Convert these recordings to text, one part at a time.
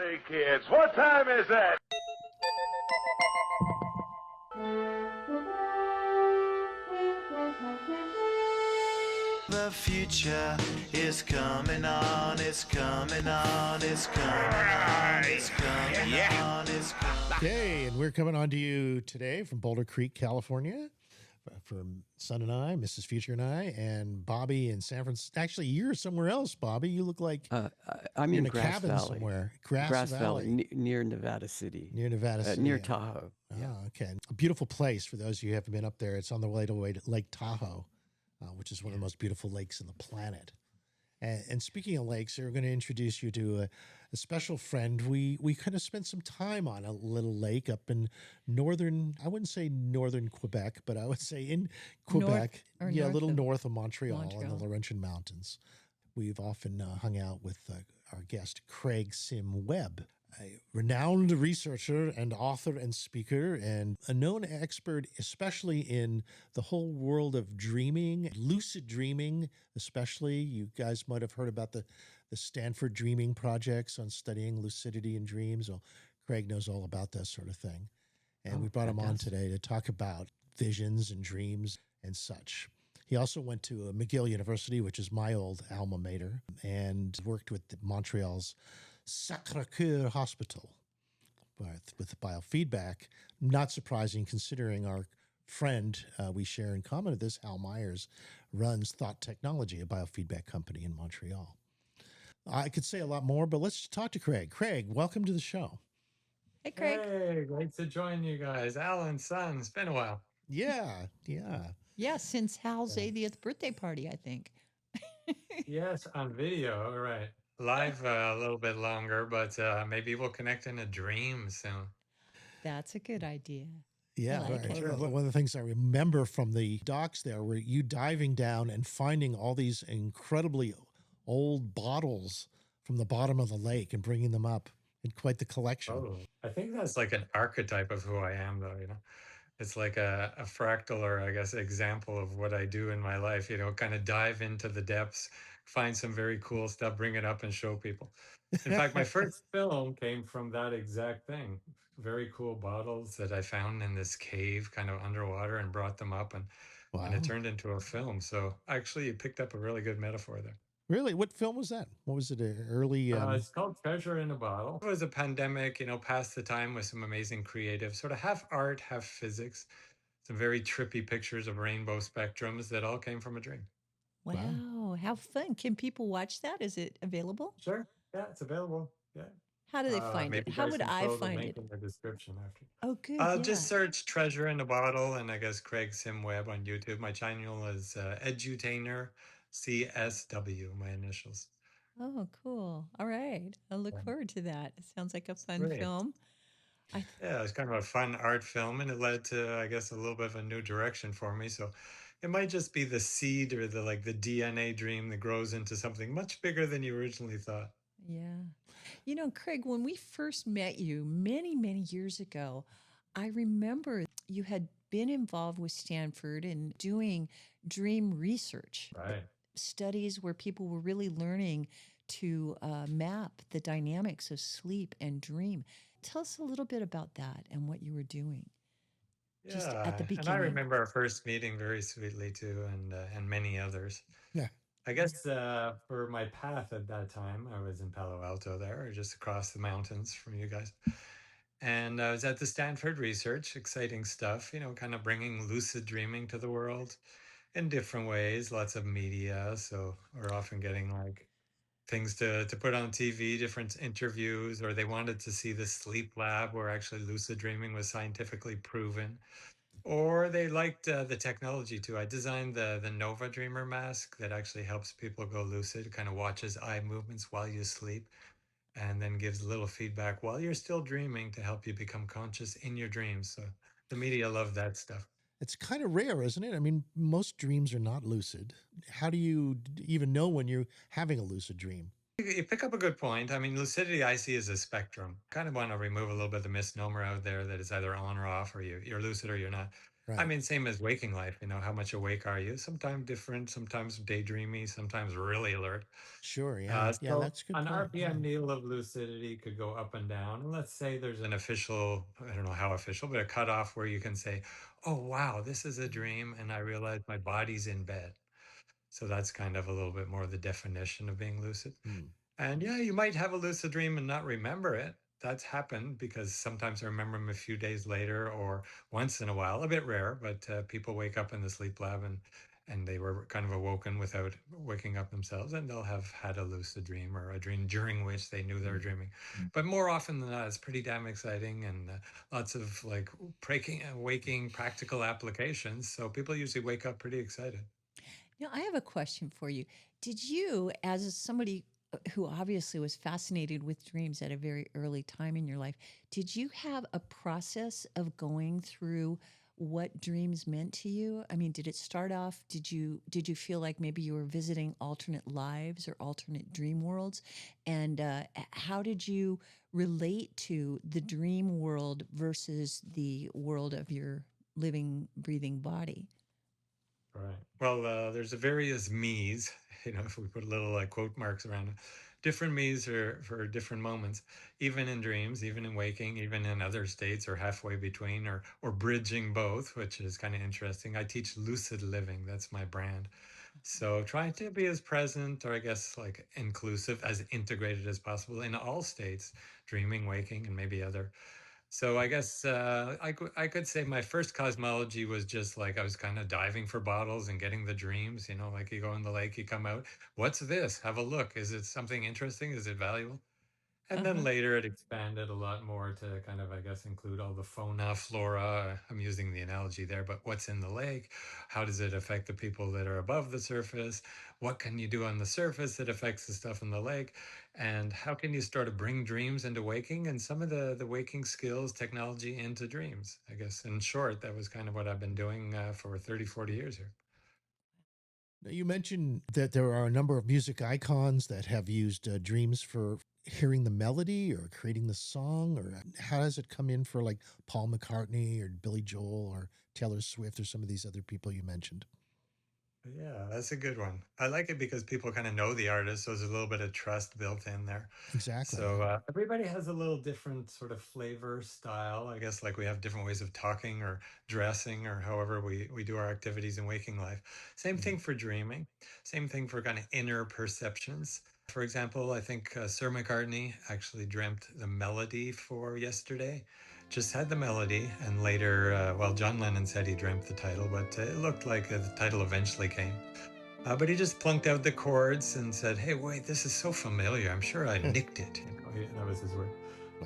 Hey kids, what time is it? The future is coming on, it's coming on, it's coming on, it's coming on, it's coming. Okay, and we're coming on to you today from Boulder Creek, California, from Son and I, Mrs. Future and I, and Bobby in San Francisco. Actually, you're somewhere else, Bobby. You look like I'm you're in a Grass cabin Valley. somewhere. Grass Valley. Near Nevada City. Near Nevada City. Near Tahoe. Oh, okay. A beautiful place for those of you who haven't been up there. It's on the way to Lake Tahoe, which is one of the most beautiful lakes on the planet. And speaking of lakes, we're going to introduce you to a special friend. We kind of spent some time on a little lake up in northern, I wouldn't say northern Quebec, but I would say in Quebec. A little north of Montreal in the Laurentian Mountains. We've often hung out with our guest, Craig Sim Webb, a renowned researcher and author and speaker, and a known expert, especially in the whole world of dreaming, lucid dreaming, especially. You guys might have heard about the Stanford dreaming projects on studying lucidity and dreams. Well, Craig knows all about that sort of thing. And we brought him on today to talk about visions and dreams and such. He also went to McGill University, which is my old alma mater, and worked with Montreal's Sacré-Cœur Hospital with biofeedback. Not surprising considering our friend we share in common with this, Hal Myers, runs Thought Technology, a biofeedback company in Montreal. I could say a lot more, but let's talk to Craig. Craig, welcome to the show. Hey, Craig. Hey, great to join you guys. Alan, son, it's been a while. Yeah. Yeah, since Hal's 80th birthday party, I think. Yes, on video, all right. Live a little bit longer, but maybe we'll connect in a dream soon. That's a good idea. Yeah, I like right. it. One of the things I remember from the docs there were you diving down and finding all these incredibly old bottles from the bottom of the lake and bringing them up in quite the collection. Oh, I think that's like an archetype of who I am, though, you know. It's like a fractal or I guess example of what I do in my life, you know, kind of dive into the depths, find some very cool stuff, bring it up and show people. In fact, my first film came from that exact thing. Very cool bottles that I found in this cave kind of underwater and brought them up and it turned into a film. So actually you picked up a really good metaphor there. Really? What film was that? What was it? Early? It's called Treasure in a Bottle. It was a pandemic, you know, passed the time with some amazing creative, sort of half art, half physics. Some very trippy pictures of rainbow spectrums that all came from a dream. Wow, how fun. Can people watch that? Is it available? Sure. Yeah, it's available. Yeah. How do they find it? Maybe How guys would can I throw the find link it? in the description after. Oh, good. Just search Treasure in a Bottle and I guess Craig Sim Webb on YouTube. My channel is Edutainer CSW, my initials. Oh, cool. All right. I'll look forward to that. It sounds like a fun Great. film. Yeah, it's kind of a fun art film, and it led to, I guess, a little bit of a new direction for me. So it might just be the seed or the DNA dream that grows into something much bigger than you originally thought. Yeah. You know, Craig, when we first met you many, many years ago, I remember you had been involved with Stanford and doing dream research. Right. Studies where people were really learning to map the dynamics of sleep and dream. Tell us a little bit about that and what you were doing. Just at the beginning. And I remember our first meeting very sweetly too, and many others. Yeah. I guess for my path at that time, I was in Palo Alto there, or just across the mountains from you guys. And I was at the Stanford research, exciting stuff, you know, kind of bringing lucid dreaming to the world in different ways, lots of media. So we're often getting like things to put on TV, different interviews, or they wanted to see the sleep lab where actually lucid dreaming was scientifically proven. Or they liked the technology too. I designed the Nova Dreamer mask that actually helps people go lucid, kind of watches eye movements while you sleep, and then gives a little feedback while you're still dreaming to help you become conscious in your dreams. So the media love that stuff. It's kind of rare, isn't it? I mean, most dreams are not lucid. How do you even know when you're having a lucid dream? You pick up a good point. I mean, lucidity I see as a spectrum. Kind of want to remove a little bit of the misnomer out there that it's either on or off, or you're lucid or you're not. I Right. mean, same as waking life, how much awake are you? Sometimes different, sometimes daydreamy, sometimes really alert. Sure. Yeah. Yeah. So That's a good an point. Yeah. RPM needle of lucidity could go up and down. And let's say there's an official, I don't know how official, but a cutoff where you can say, oh, wow, this is a dream. And I realize my body's in bed. So that's kind of a little bit more the definition of being lucid. Hmm. And yeah, you might have a lucid dream and not remember it. That's happened because sometimes I remember them a few days later or once in a while, a bit rare, but people wake up in the sleep lab and they were kind of awoken without waking up themselves, and they'll have had a lucid dream or a dream during which they knew they were dreaming. But more often than not, it's pretty damn exciting, and lots of like breaking and waking practical applications. So people usually wake up pretty excited. Now, I have a question for you. Did you, as somebody who obviously was fascinated with dreams at a very early time in your life, did you have a process of going through what dreams meant to you? I mean, did it start off, did you feel like maybe you were visiting alternate lives or alternate dream worlds? And how did you relate to the dream world versus the world of your living, breathing body? Right. Well, there's a various me's, if we put little like quote marks around it, different me's are for different moments, even in dreams, even in waking, even in other states or halfway between or bridging both, which is kind of interesting. I teach lucid living. That's my brand. So trying to be as present or I guess like inclusive, as integrated as possible in all states, dreaming, waking, and maybe other. So I guess I could say my first cosmology was just like I was kind of diving for bottles and getting the dreams, like you go in the lake, you come out, what's this? Have a look. Is it something interesting? Is it valuable? And then Uh-huh. later it expanded a lot more to kind of, I guess, include all the fauna, flora. I'm using the analogy there, but what's in the lake? How does it affect the people that are above the surface? What can you do on the surface that affects the stuff in the lake? And how can you start to bring dreams into waking and some of the waking skills, technology into dreams? I guess in short, that was kind of what I've been doing for 30, 40 years here. Now, you mentioned that there are a number of music icons that have used dreams for hearing the melody or creating the song, or how does it come in for like Paul McCartney or Billy Joel or Taylor Swift or some of these other people you mentioned? Yeah, that's a good one. I like it because people kind of know the artist, so there's a little bit of trust built in there. Exactly. So Yeah. everybody has a little different sort of flavor style. I guess like we have different ways of talking or dressing or however we do our activities in waking life. Same Mhm. thing for dreaming. Same thing for kind of inner perceptions. For example, I think Sir McCartney actually dreamt the melody for yesterday. Just had the melody, and later, well, John Lennon said he dreamt the title, but it looked like the title eventually came. But he just plunked out the chords and said, "Hey, wait, this is so familiar. I'm sure I nicked it." That was his word.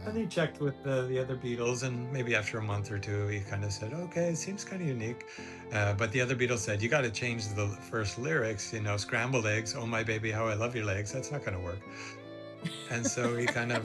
And Wow. he checked with the other Beatles, and maybe after a month or two, he kind of said, "Okay, it seems kind of unique." But the other Beatles said, "You got to change the first lyrics. Scrambled eggs. Oh my baby, how I love your legs. That's not going to work." And so he kind of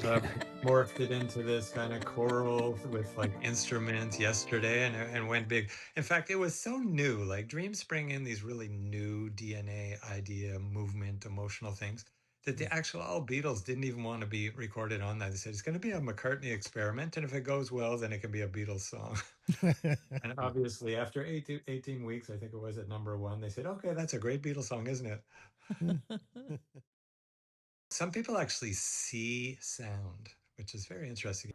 morphed it into this kind of choral with like instruments yesterday, and went big. In fact, it was so new. Like dreams bring in these really new DNA, idea, movement, emotional things that the actual all Beatles didn't even want to be recorded on that. They said it's going to be a McCartney experiment, and if it goes well, then it can be a Beatles song. And obviously, after 18 weeks, I think it was at number one, they said, "Okay, that's a great Beatles song, isn't it?" Some people actually see sound, which is very interesting.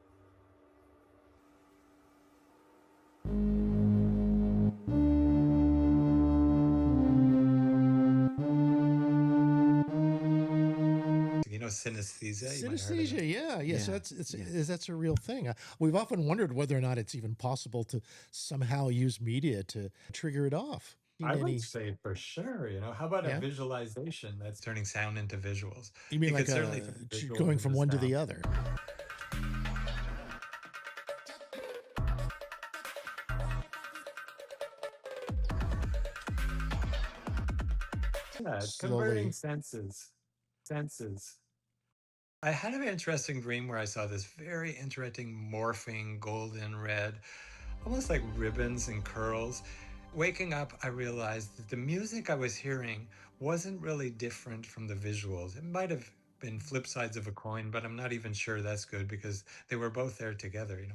Synesthesia. You might have heard of that. Synesthesia, yeah, yeah. So Yeah. Yeah. that's a real thing. We've often wondered whether or not it's even possible to somehow use media to trigger it off. Seen I would any? say for sure. How about a Yeah, visualization that's turning sound into visuals? you mean You like could certainly turn visuals going from into one to sound. the other? Yeah, it's converting Slowly. senses. Senses. I had an interesting dream where I saw this very interesting morphing golden red, almost like ribbons and curls. Waking up, I realized that the music I was hearing wasn't really different from the visuals. It might have been flip sides of a coin, but I'm not even sure that's good because they were both there together.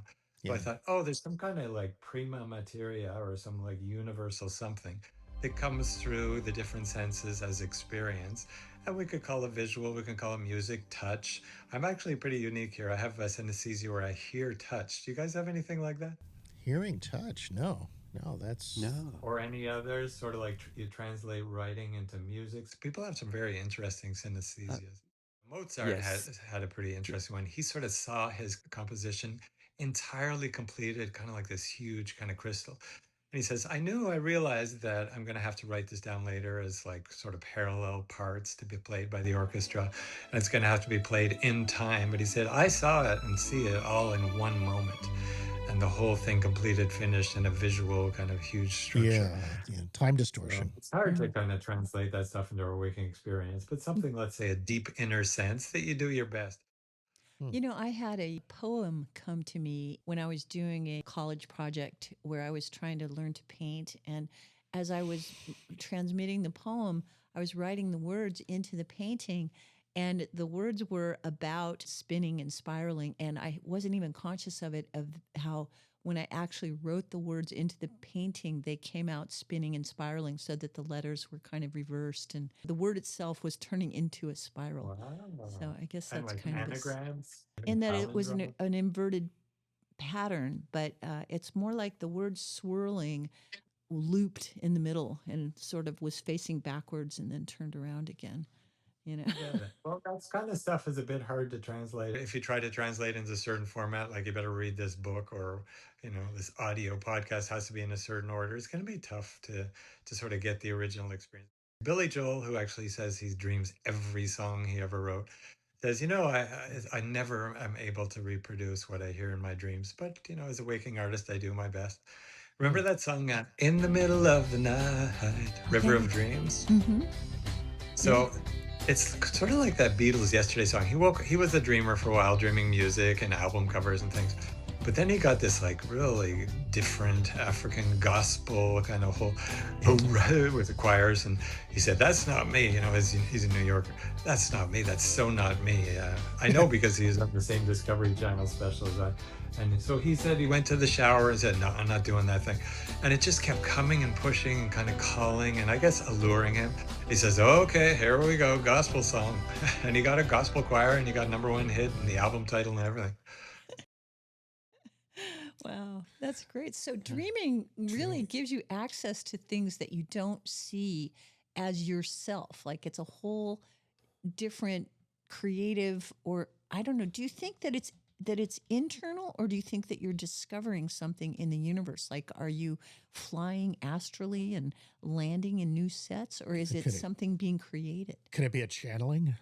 So I Yeah. thought, oh, there's some kind of like prima materia or some like universal something that comes through the different senses as experience. And we could call it visual, we can call it music, touch. I'm actually pretty unique here. I have a synesthesia where I hear touch. Do you guys have anything like that? Hearing touch. No, no, that's No. Or any others, sort of like you translate writing into music. So people have some very interesting synesthesias. Mozart Yes. had a pretty interesting one. He sort of saw his composition entirely completed, kind of like this huge kind of crystal. And he says, I realized that I'm going to have to write this down later as like sort of parallel parts to be played by the orchestra. And it's going to have to be played in time. But he said, I saw it and see it all in one moment. And the whole thing completed, finished in a visual kind of huge structure. yeah, time distortion. It's hard to kind of translate that stuff into a waking experience, but something, let's say, a deep inner sense that you do your best. You know, I had a poem come to me when I was doing a college project where I was trying to learn to paint. And as I was transmitting the poem, I was writing the words into the painting. And the words were about spinning and spiraling. And I wasn't even conscious of it, of how when I actually wrote the words into the painting, they came out spinning and spiraling so that the letters were kind of reversed. And the word itself was turning into a spiral. So Wow. I guess And that's like kind of this, anagrams in and that it was palindromes. an inverted pattern, but it's more like the word swirling looped in the middle and sort of was facing backwards and then turned around again, you know. Get it. Well, that's kind of stuff is a bit hard to translate. If you try to translate into a certain format, like you better read this book or, this audio podcast has to be in a certain order. It's going to be tough to sort of get the original experience. Billy Joel, who actually says he dreams every song he ever wrote, says, I never am able to reproduce what I hear in my dreams, but as a waking artist, I do my best. Remember that song, "In the Middle of the Night," River Yeah. of Dreams? Mm-hmm. Yeah. So it's sort of like that Beatles Yesterday song. He was a dreamer for a while, dreaming music and album covers and things. But then he got this like really different African gospel kind of whole with the choirs. And he said, that's not me. He's a New Yorker. That's not me. That's so not me. I know because he was on the same Discovery Channel special as I. And so he said he went to the shower and said, no, I'm not doing that thing. And it just kept coming and pushing and kind of calling and I guess alluring him. He says, okay, here we go, gospel song. And he got a gospel choir and he got #1 hit and the album title and everything. Wow, that's great. So dreaming really gives you access to things that you don't see as yourself. Like it's a whole different creative, or I don't know, do you think that it's internal, or do you think that you're discovering something in the universe? Like are you flying astrally and landing in new sets, or is it Could it, something being created? could it be a channeling?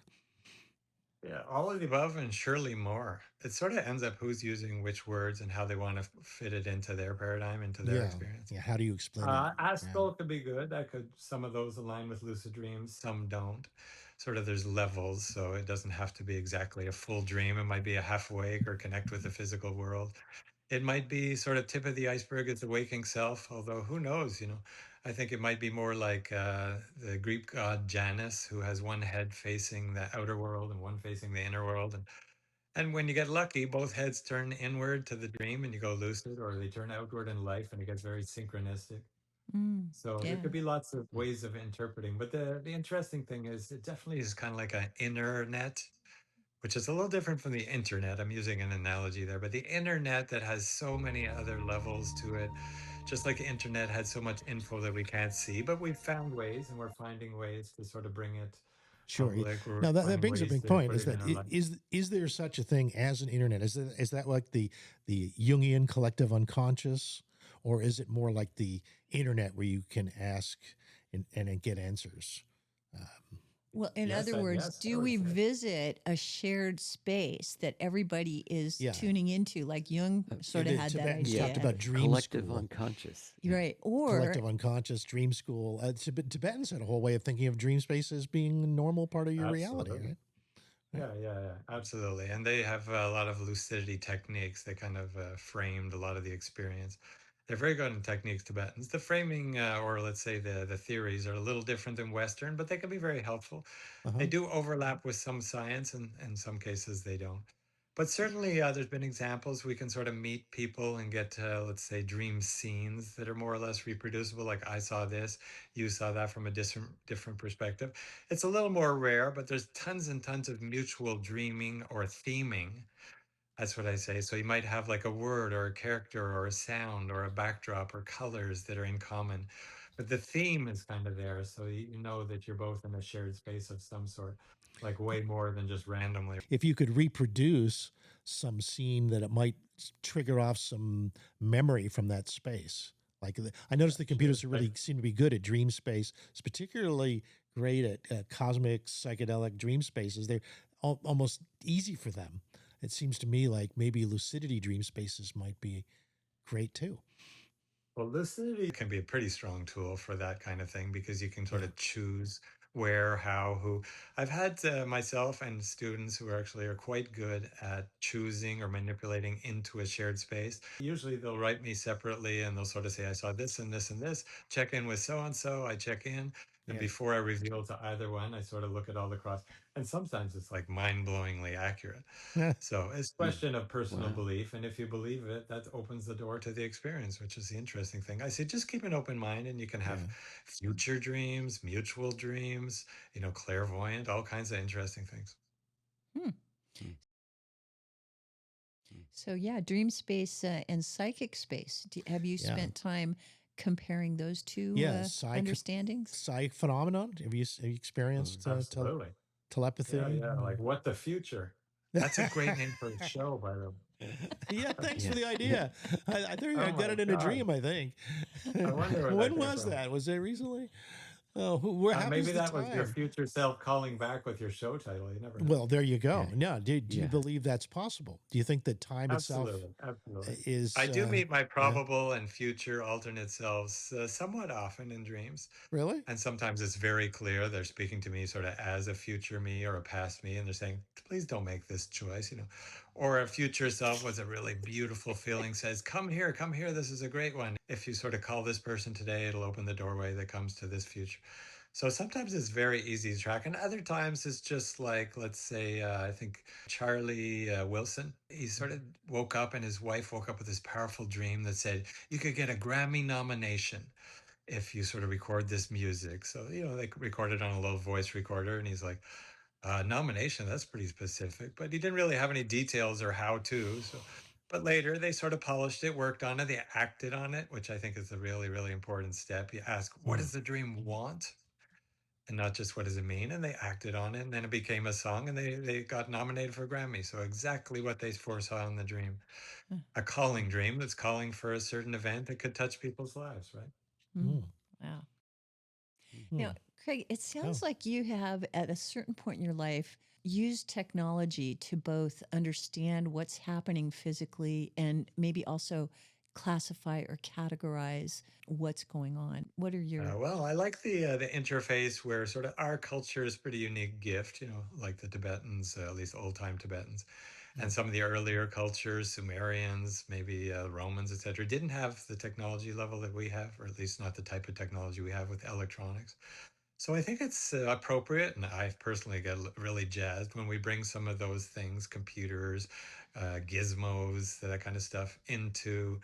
Yeah, all of the above and surely more. It sort of ends up who's using which words and how they want to fit it into their paradigm, into their Yeah. experience. Yeah. How do you explain it? Astral could be good. Some of those align with lucid dreams, some don't. Sort of there's levels, so it doesn't have to be exactly a full dream. It might be a half awake or connect with the physical world. It might be sort of tip of the iceberg is the waking self, although who knows, I think it might be more like the Greek god Janus, who has one head facing the outer world and one facing the inner world. And when you get lucky, both heads turn inward to the dream and you go lucid, or they turn outward in life and it gets very synchronistic. Mm, So there yeah. could be lots of ways of interpreting. But the interesting thing is it definitely is kind of like an inner net, which is a little different from the internet. I'm using an analogy there, but the internet that has so many other levels to it, just like the internet had so much info that we can't see, but we've found ways and we're finding ways to sort of bring it Sure. public. We're Now that finding brings a ways big to point. put Is it in that our life. is there such a thing as an internet? Is that like the Jungian collective unconscious, or is it more like the internet where you can ask and get answers? Well, in Yes, other words, yes, I do would we say. visit a shared space that everybody is Yeah. tuning into? Like Jung sort of The had that Tibetans idea. talked about dream Collective school. unconscious. Right. Or Collective unconscious dream school. Tibetans had a whole way of thinking of dream space as being a normal part of your reality, Absolutely. right? Yeah, absolutely. And they have a lot of lucidity techniques that kind of framed a lot of the experience. They're very good in techniques, Tibetans. The framing, or let's say the theories, are a little different than Western, but they can be very helpful. They Uh-huh. do overlap with some science, and in some cases they don't. But certainly, there's been examples we can sort of meet people and get, let's say, dream scenes that are more or less reproducible. Like I saw this, you saw that from a different perspective. It's a little more rare, but there's tons and tons of mutual dreaming or theming. That's what I say. So you might have like a word or a character or a sound or a backdrop or colors that are in common. But the theme is kind of there. So you know that you're both in a shared space of some sort, like way more than just randomly. If you could reproduce some scene that it might trigger off some memory from that space. I noticed the computers really seem to be good at dream space. It's particularly great at cosmic psychedelic dream spaces. They're almost easy for them. It seems to me like maybe lucidity dream spaces might be great too. Well, lucidity can be a pretty strong tool for that kind of thing because you can sort Yeah. of choose where, how, who. I've had myself and students who actually are quite good at choosing or manipulating into a shared space. Usually they'll write me separately and they'll sort of say, I saw this and this and this, check in with so and so, I check in. And Yeah. before I reveal to either one, I sort of look at all the cross. And sometimes it's like mind-blowingly accurate. So it's a question of personal belief. And if you believe it, that opens the door to the experience, which is the interesting thing. I say just keep an open mind and you can have future dreams, mutual dreams, clairvoyant, all kinds of interesting things. So, yeah, dream space and psychic space. Have you Yeah. spent time comparing those two understandings? Psych phenomenon. Have you experienced Absolutely. telepathy? Yeah. Like what the future? That's a great name for a show, by the way. Yeah, thanks for the idea. I think I Oh got my it in a God. dream, I think. I wonder where that When came was from. that? Was it recently? Oh, where happens Maybe the that was your time? future self calling back with your show title. You never know. Well, there you go. No, do you believe that's possible? Do you think that time itself Absolutely. is? I do meet my probable and future alternate selves somewhat often in dreams. Really? And sometimes it's very clear they're speaking to me sort of as a future me or a past me, and they're saying, please don't make this choice, Or a future self with a really beautiful feeling says, come here, this is a great one. If you sort of call this person today, it'll open the doorway that comes to this future. So sometimes it's very easy to track, and other times it's just like, let's say, I think Charlie Wilson, he sort of woke up and his wife woke up with this powerful dream that said, you could get a Grammy nomination if you sort of record this music. So, they recorded on a little voice recorder and he's like, nomination, that's pretty specific, but he didn't really have any details or how to. So, but later they sort of polished it, worked on it, they acted on it, which I think is a really, really important step. You ask, what does the dream want? And not just what does it mean? And they acted on it. And then it became a song and they got nominated for a Grammy. So exactly what they foresaw in the dream. A calling dream that's calling for a certain event that could touch people's lives, right? Wow. Now, Craig, it sounds like you have, at a certain point in your life, used technology to both understand what's happening physically and maybe also classify or categorize what's going on. What are your Well, I like the interface where sort of our culture is a pretty unique gift, like the Tibetans, at least old time Tibetans, and some of the earlier cultures, Sumerians, maybe Romans, etc., didn't have the technology level that we have, or at least not the type of technology we have with electronics. So I think it's appropriate, and I personally get really jazzed when we bring some of those things, computers, gizmos, that kind of stuff, into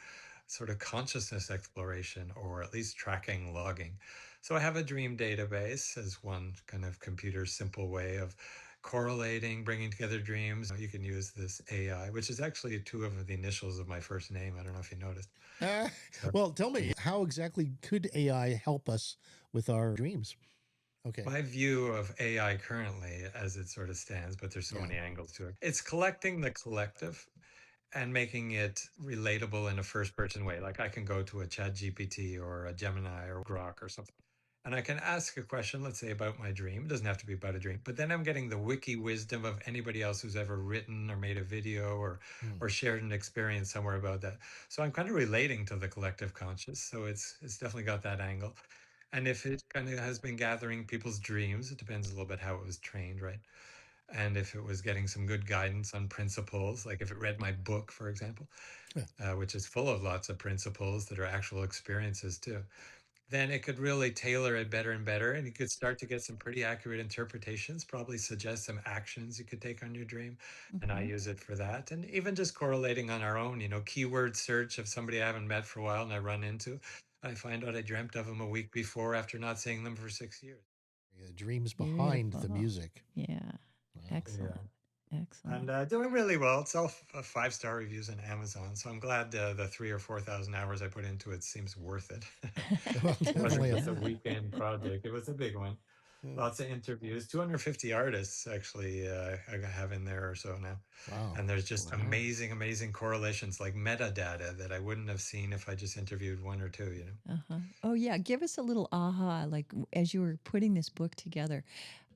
sort of consciousness exploration, or at least tracking, logging. So I have a dream database as one kind of computer simple way of correlating, bringing together dreams. You can use this AI, which is actually two of the initials of my first name. I don't know if you noticed. Well, tell me, how exactly could AI help us with our dreams? Okay. My view of AI currently, as it sort of stands, but there's so many angles to it, it's collecting the collective and making it relatable in a first person way. Like I can go to a Chat GPT or a Gemini or Grok or something, and I can ask a question, let's say about my dream. It doesn't have to be about a dream, but then I'm getting the wiki wisdom of anybody else who's ever written or made a video or shared an experience somewhere about that. So I'm kind of relating to the collective conscious. So it's definitely got that angle. And if it kind of has been gathering people's dreams, it depends a little bit how it was trained, right? And if it was getting some good guidance on principles, like if it read my book, for example, which is full of lots of principles that are actual experiences too. then it could really tailor it better and better. And you could start to get some pretty accurate interpretations, probably suggest some actions you could take on your dream. And I Mhm. use it for that. And even just correlating on our own, keyword search of somebody I haven't met for a while and I run into, I find out I dreamt of them a week before after not seeing them for 6 years. The dreams behind the Beautiful. music. Yeah. Wow. Excellent. Excellent. And doing really well. It's all 5-star reviews on Amazon. So I'm glad the 3 or 4,000 hours I put into it seems worth it. Well, It wasn't definitely. just a weekend project. It was a big one. Yeah. Lots of interviews, 250 artists actually I have in there or so now. Wow. And there's just Wow. amazing correlations like metadata that I wouldn't have seen if I just interviewed one or two. Uh-huh. Oh, yeah. Give us a little aha, like as you were putting this book together.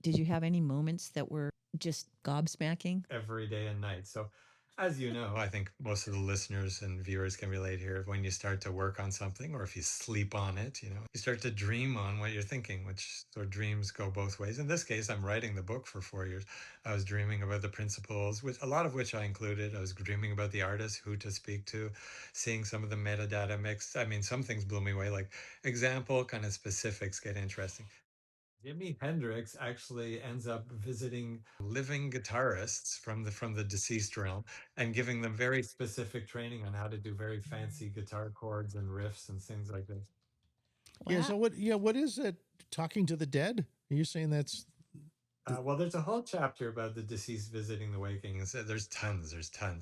Did you have any moments that were just gobsmacking? Every day and night. So, as you know, I think most of the listeners and viewers can relate here. When you start to work on something, or if you sleep on it, you start to dream on what you're thinking, which so dreams go both ways. In this case, I'm writing the book for 4 years. I was dreaming about the principles, which a lot of which I included. I was dreaming about the artist, who to speak to, seeing some of the metadata mixed. I mean, some things blew me away, like example, kind of specifics get interesting. Jimi Hendrix actually ends up visiting living guitarists from the deceased realm and giving them very specific training on how to do very fancy guitar chords and riffs and things like this. Yeah. Wow. So what? Yeah. What is it? Talking to the dead? Are you saying that's? Well, there's a whole chapter about the deceased visiting the waking. There's tons.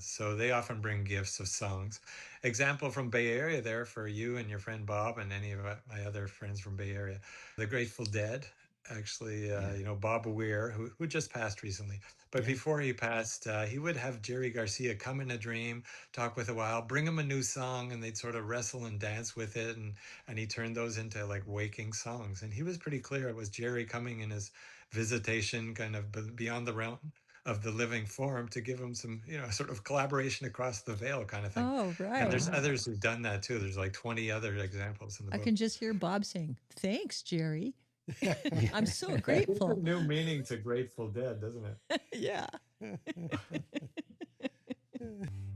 So they often bring gifts of songs. Example from Bay Area there for you and your friend Bob and any of my other friends from Bay Area. The Grateful Dead, actually, Bob Weir, who just passed recently. But Yeah. before he passed, he would have Jerry Garcia come in a dream, talk with a while, bring him a new song, and they'd sort of wrestle and dance with it. And he turned those into like waking songs. And he was pretty clear it was Jerry coming in his visitation kind of beyond the realm of the living form to give them some, sort of collaboration across the veil kind of thing. Oh, And right. there's others who've done that too. There's like 20 other examples in the I book. can just hear Bob saying, "Thanks, Jerry. I'm so It's a grateful." new meaning to Grateful Dead, doesn't it? Yeah.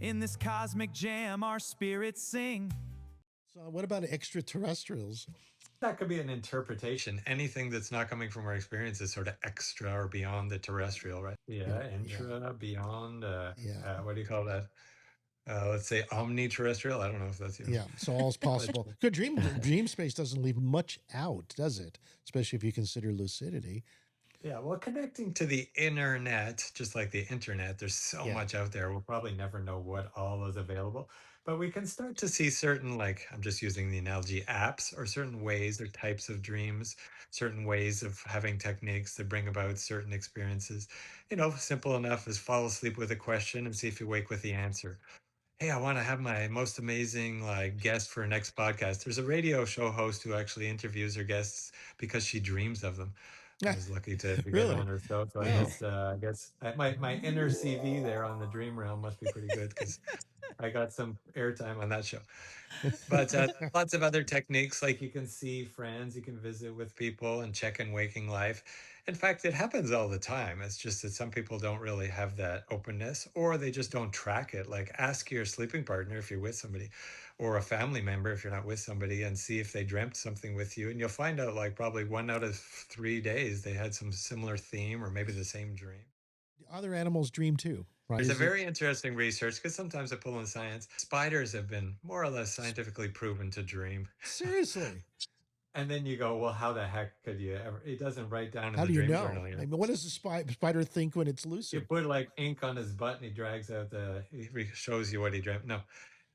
In this cosmic jam, our spirits sing. So what about extraterrestrials? That could be an interpretation. Anything that's not coming from our experience is sort of extra or beyond the terrestrial, right? Yeah, intra, beyond, what do you call that? Let's say omni-terrestrial. I don't know if that's Yeah. So all's possible. Good dream space doesn't leave much out, does it? Especially if you consider lucidity. Yeah, well, connecting to the internet, just like the internet, there's so much out there. We'll probably never know what all is available, but we can start to see certain, like I'm just using the analogy, apps or certain ways or types of dreams, certain ways of having techniques that bring about certain experiences. Simple enough as fall asleep with a question and see if you wake with the answer. Hey, I want to have my most amazing guest for next podcast. There's a radio show host who actually interviews her guests because she dreams of them. I was lucky to get Really? on her show, so I guess my inner CV there on the dream realm must be pretty good because I got some airtime on that show. But lots of other techniques, like you can see friends, you can visit with people and check in waking life. In fact, it happens all the time. It's just that some people don't really have that openness, or they just don't track it. Like ask your sleeping partner if you're with somebody, or a family member if you're not with somebody, and see if they dreamt something with you. And you'll find out like probably 1 out of 3 days they had some similar theme or maybe the same dream. Other animals dream too, right? There's a very interesting research because sometimes I pull in science. Spiders have been more or less scientifically proven to dream. Seriously. And then you go, well, how the heck could you ever? It doesn't write down in How the do you dream know? journal. I mean, what does the spider think when it's You lucid? put like ink on his butt and he drags out he shows you what he dreamt. No,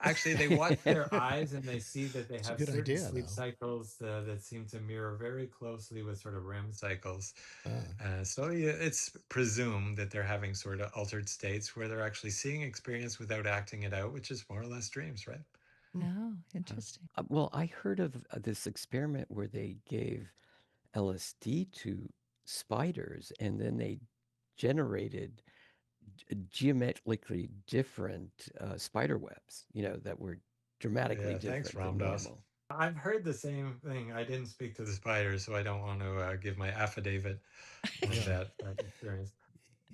actually, they watch their eyes and they see that they It's a have good certain idea, sleep though. cycles that seem to mirror very closely with sort of REM cycles. Ah. So it's presumed that they're having sort of altered states where they're actually seeing experience without acting it out, which is more or less dreams, right? Oh, interesting. Well, I heard of this experiment where they gave LSD to spiders and then they generated geometrically different spider webs, that were dramatically Yeah, thanks, different than Ramdas. normal. I've heard the same thing. I didn't speak to the spiders, so I don't want to give my affidavit on that experience.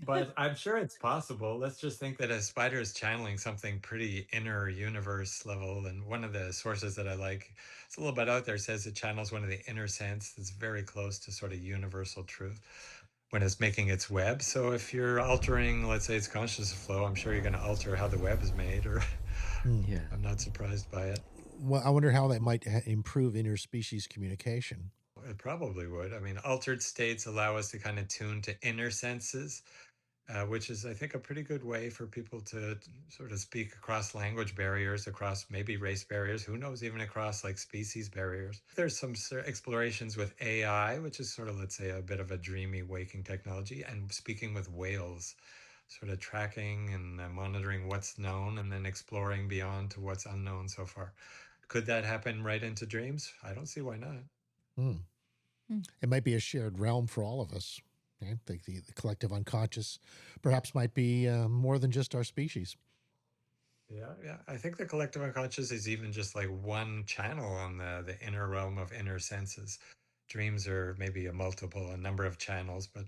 But I'm sure it's possible. Let's just think that a spider is channeling something pretty inner universe level. And one of the sources that I like, it's a little bit out there, says it channels one of the inner sense that's very close to sort of universal truth when it's making its web. So if you're altering, let's say, its consciousness flow, I'm sure you're going to alter how the web is made, or Yeah. I'm not surprised by it. Well, I wonder how that might improve interspecies communication. It probably would. I mean, altered states allow us to kind of tune to inner senses, which is, I think, a pretty good way for people to sort of speak across language barriers, across maybe race barriers, who knows, even across like species barriers. There's some explorations with AI, which is sort of, let's say, a bit of a dreamy waking technology, and speaking with whales, sort of tracking and monitoring what's known and then exploring beyond to what's unknown so far. Could that happen right into dreams? I don't see why not. It might be a shared realm for all of us. I think the collective unconscious perhaps might be more than just our species. Yeah. I think the collective unconscious is even just like one channel on the inner realm of inner senses. Dreams are maybe a number of channels, but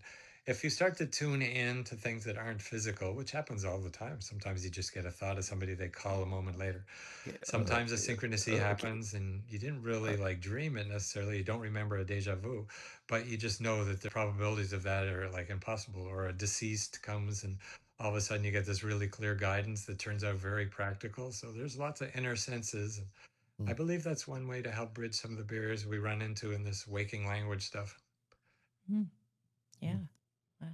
if you start to tune in to things that aren't physical, which happens all the time, sometimes you just get a thought of somebody they call a moment later. Yeah, Sometimes a synchronicity okay. happens and you didn't really like dream it necessarily. You don't remember a deja vu, but you just know that the probabilities of that are like impossible. Or a deceased comes and all of a sudden you get this really clear guidance that turns out very practical. So there's lots of inner senses. I believe that's one way to help bridge some of the barriers we run into in this waking language stuff. Yeah. Wow.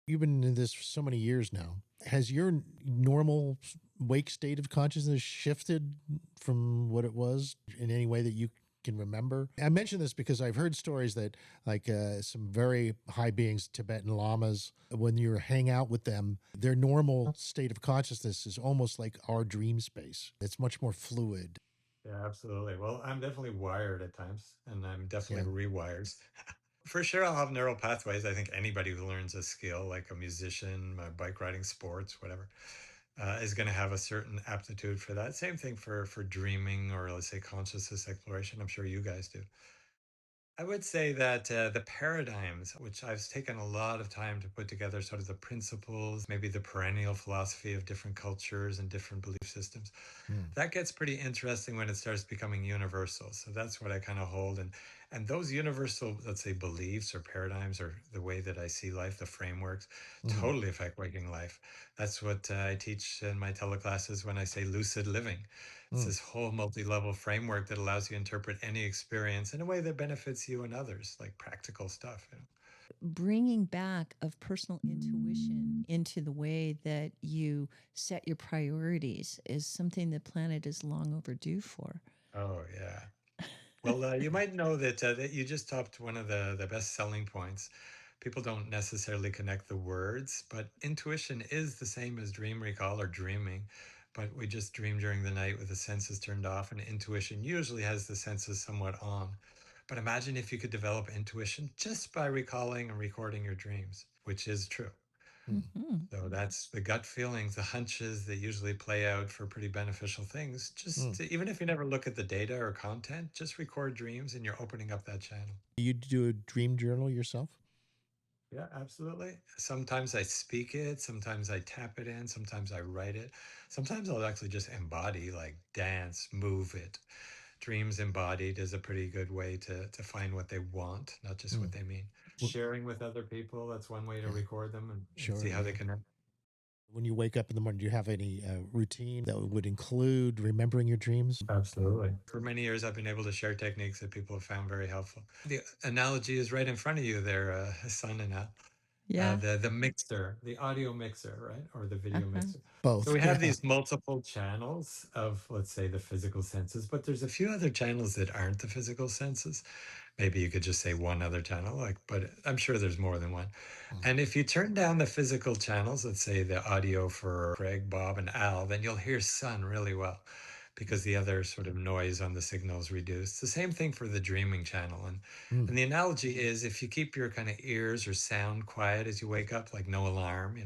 You've been in this for so many years now. Has your normal wake state of consciousness shifted from what it was in any way that you can remember? I mention this because I've heard stories that, like some very high beings, Tibetan lamas, when you hang out with them, their normal state of consciousness is almost like our dream space. It's much more fluid. Yeah, absolutely. Well, I'm definitely wired at times, and I'm definitely Yeah. rewired. For sure, I'll have neural pathways. I think anybody who learns a skill, like a musician, bike riding, sports, whatever, is going to have a certain aptitude for that. Same thing for dreaming, or let's say consciousness exploration. I'm sure you guys do. I would say that the paradigms, which I've taken a lot of time to put together, sort of the principles, maybe the perennial philosophy of different cultures and different belief systems, that gets pretty interesting when it starts becoming universal. So that's what I kind of hold. And those universal, let's say, beliefs or paradigms, or the way that I see life, the frameworks, totally affect waking life. That's what I teach in my teleclasses when I say lucid living. It's this whole multi-level framework that allows you to interpret any experience in a way that benefits you and others, like practical stuff. Bringing back of personal intuition into the way that you set your priorities is something the planet is long overdue for. Oh, yeah. Well, you might know that you just topped one of the best selling points. People don't necessarily connect the words, but intuition is the same as dream recall or dreaming. But we just dream during the night with the senses turned off, and intuition usually has the senses somewhat on. But imagine if you could develop intuition just by recalling and recording your dreams, which is true. So that's the gut feelings, the hunches that usually play out for pretty beneficial things. Even if you never look at the data or content, just record dreams and you're opening up that channel. You do a dream journal yourself? Yeah, absolutely. Sometimes I speak it, sometimes I tap it in, sometimes I write it. Sometimes I'll actually just embody, like dance, move it. Dreams embodied is a pretty good way to find what they want, not just what they mean. Sharing with other people, that's one way to record them and see how they connect. When you wake up in the morning, do you have any routine that would include remembering your dreams? Absolutely. For many years, I've been able to share techniques that people have found very helpful. The analogy is right in front of you there, son and Al. Yeah. The mixer, the audio mixer, right? Or the video mixer. Both. So we have these multiple channels of, let's say, the physical senses, but there's a few other channels that aren't the physical senses. Maybe you could just say one other channel, but I'm sure there's more than one. And if you turn down the physical channels, let's say the audio for Craig, Bob, and Al, then you'll hear Sun really well because the other sort of noise on the signal is reduced. The same thing for the dreaming channel. And the analogy is if you keep your kind of ears or sound quiet as you wake up, like no alarm,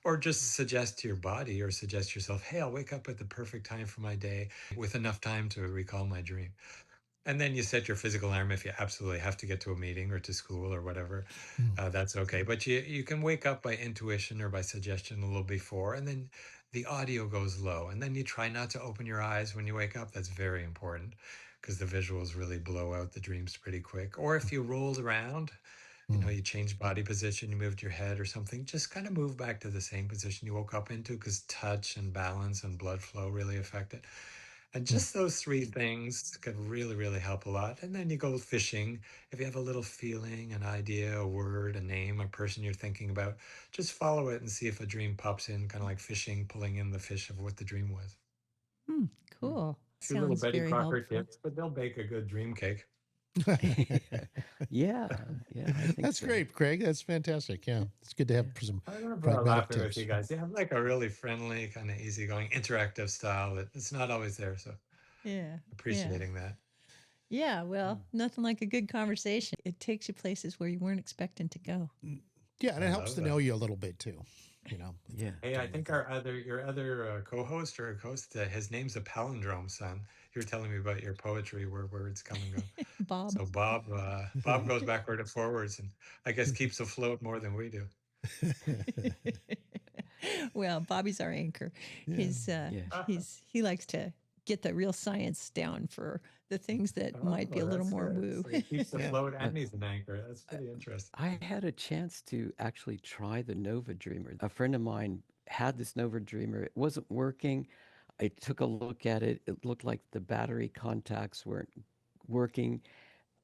or just suggest to your body or suggest to yourself, hey, I'll wake up at the perfect time for my day with enough time to recall my dream. And then you set your physical alarm if you absolutely have to get to a meeting or to school or whatever. That's okay. But you can wake up by intuition or by suggestion a little before, and then the audio goes low. And then you try not to open your eyes when you wake up. That's very important because the visuals really blow out the dreams pretty quick. Or if you rolled around, you changed body position, you moved your head or something, just kind of move back to the same position you woke up into because touch and balance and blood flow really affect it. And just those three things could really, really help a lot. And then you go fishing. If you have a little feeling, an idea, a word, a name, a person you're thinking about, just follow it and see if a dream pops in, kind of like fishing, pulling in the fish of what the dream was. Cool. A few little Sounds Betty very Crocker helpful. tips, but they'll bake a good dream cake. Yeah, I think That's so. great, Craig. That's fantastic. Yeah, it's good to have some I love pragmatic laughing with tips. you guys. You have like a really friendly, kind of easygoing, interactive style that it's not always there. So Yeah. appreciating that. Yeah. Well, nothing like a good conversation. It takes you places where you weren't expecting to go. Yeah, and it I helps love to that. know you a little bit too. Yeah. Hey, I think your other co-host or host, his name's a palindrome, son. You were telling me about your poetry where words come and go. Bob. So Bob goes backward and forwards, and I guess keeps afloat more than we do. Well, Bobby's our anchor. Yeah. He likes to get the real science down for the things that might be a little that's more good. woo. So he keeps afloat and he's an anchor. That's pretty interesting. I had a chance to actually try the Nova Dreamer. A friend of mine had this Nova Dreamer. It wasn't working. I took a look at it. It looked like the battery contacts weren't working.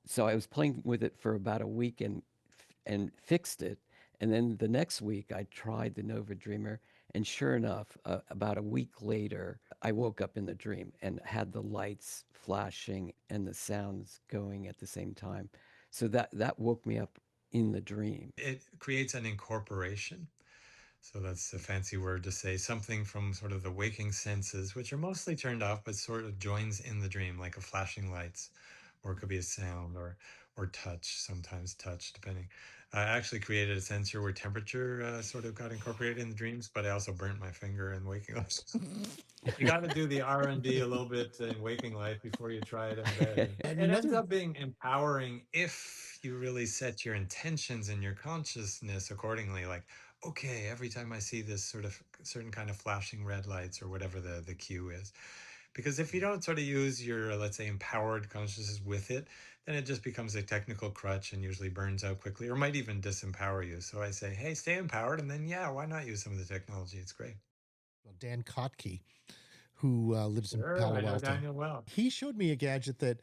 So I was playing with it for about a week and fixed it. And then the next week I tried the Nova Dreamer, and sure enough, about a week later, I woke up in the dream and had the lights flashing and the sounds going at the same time. So that woke me up in the dream. It creates an incorporation. So that's a fancy word to say something from sort of the waking senses, which are mostly turned off, but sort of joins in the dream, like a flashing lights, or it could be a sound or touch, sometimes touch, depending. I actually created a sensor where temperature sort of got incorporated in the dreams, but I also burnt my finger in waking life. You got to do the R&D a little bit in waking life before you try it in bed. And It ends another- up being empowering if you really set your intentions and your consciousness accordingly. Like, okay, every time I see this sort of certain kind of flashing red lights or whatever the cue is. Because if you don't sort of use your, let's say, empowered consciousness with it, then it just becomes a technical crutch and usually burns out quickly or might even disempower you. So I say, hey, stay empowered. And then, yeah, why not use some of the technology? It's great. Dan Kotke, who lives in Sure, Palo I know Alto, Daniel well. he showed me a gadget that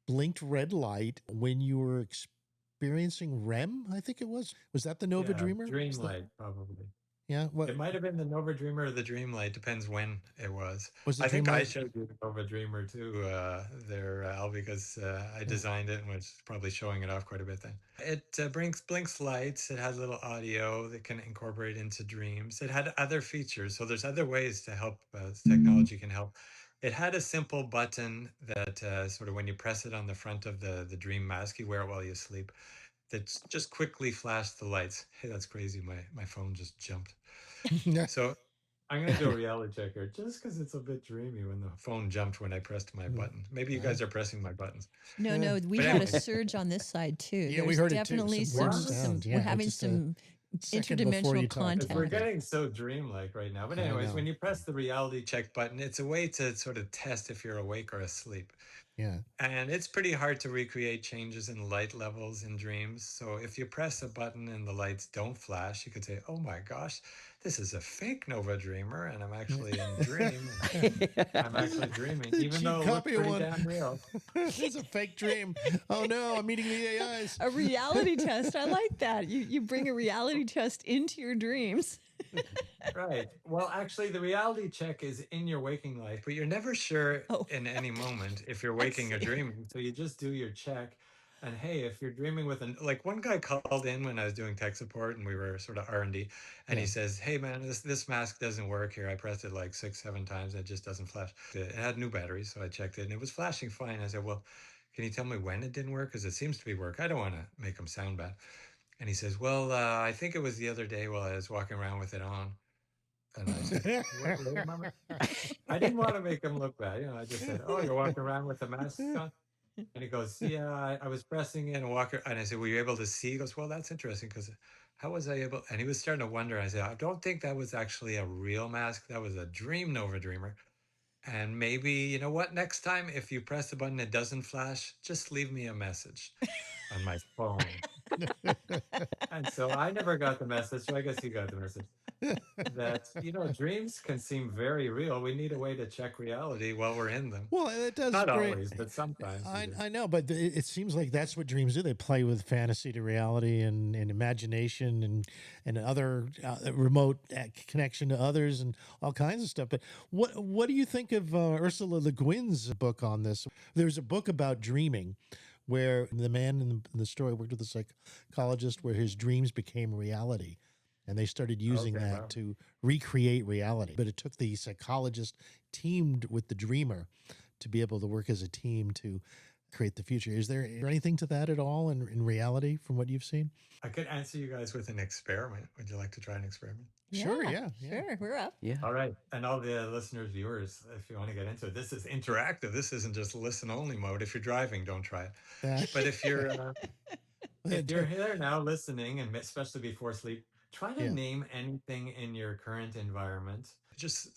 blinked red light when you were experiencing REM. I think it was. Was that the Nova Dreamer? Dream light, probably. Yeah. What It might have been the Nova Dreamer or the Dream Light, depends when it was. was the I think Dream I Light? showed you the Nova Dreamer too, there, Al, because I designed it and was probably showing it off quite a bit then. It blinks lights. It has a little audio that can incorporate into dreams. It had other features, so there's other ways to help. Technology can help. It had a simple button that sort of when you press it on the front of the dream mask, you wear it while you sleep. That just quickly flashed the lights. Hey, that's crazy. My phone just jumped. So I'm going to do a reality check here just because it's a bit dreamy when the phone jumped when I pressed my button. Maybe you guys are pressing my buttons. No, we But had a anyway. surge on this side too. Yeah, we There's heard it too. definitely Some weird some, sound. Yeah, we're having just a some second before you interdimensional talked. Because we're contact. getting so dreamlike right now. But I anyways, know. when you press the reality check button, it's a way to sort of test if you're awake or asleep. Yeah. And it's pretty hard to recreate changes in light levels in dreams. So if you press a button and the lights don't flash, you could say, oh my gosh, this is a fake Nova Dreamer, and I'm actually in dream. I'm actually dreaming, even Cheap though it looks copy of pretty one. damn real. It's a fake dream. Oh no, I'm meeting the AIs. A reality test. I like that. You bring a reality test into your dreams. Right. Well, actually, the reality check is in your waking life, but you're never sure in any moment if you're waking or dreaming. So you just do your check. And hey, if you're dreaming with like one guy called in when I was doing tech support and we were sort of R&D, and he says, hey man, this mask doesn't work here. I pressed it like 6-7 times. It just doesn't flash. It had new batteries. So I checked it and it was flashing fine. I said, well, can you tell me when it didn't work? Because it seems to be work. I don't want to make him sound bad. And he says, well, I think it was the other day while I was walking around with it on. And I said, wait, Mama. I didn't want to make him look bad. I just said, oh, you're walking around with a mask on? And he goes, yeah, I was pressing in and Walker. And I said, were you able to see? He goes, well, that's interesting because how was I able? And he was starting to wonder. I said, I don't think that was actually a real mask. That was a dream Nova Dreamer. And maybe, you know what, next time, if you press the button, it doesn't flash, just leave me a message on my phone. And so I never got the message. So I guess you got the message that, dreams can seem very real. We need a way to check reality while we're in them. Well, it does Not great. always, but sometimes we do. I know, but it seems like that's what dreams do. They play with fantasy to reality and imagination and other remote connection to others and all kinds of stuff. But what do you think of Ursula Le Guin's book on this? There's a book about dreaming where the man in the story worked with a psychologist where his dreams became reality. And they started using Okay, that wow. to recreate reality. But it took the psychologist teamed with the dreamer to be able to work as a team to create the future. Is there anything to that at all in reality from what you've seen? I could answer you guys with an experiment. Would you like to try an experiment? Sure, yeah. Sure, we're up. Yeah. All right. And all the listeners, viewers, if you want to get into it, this is interactive. This isn't just listen only mode. If you're driving, don't try it. But if you're here now listening, and especially before sleep, try to Yeah. name anything in your current environment. Just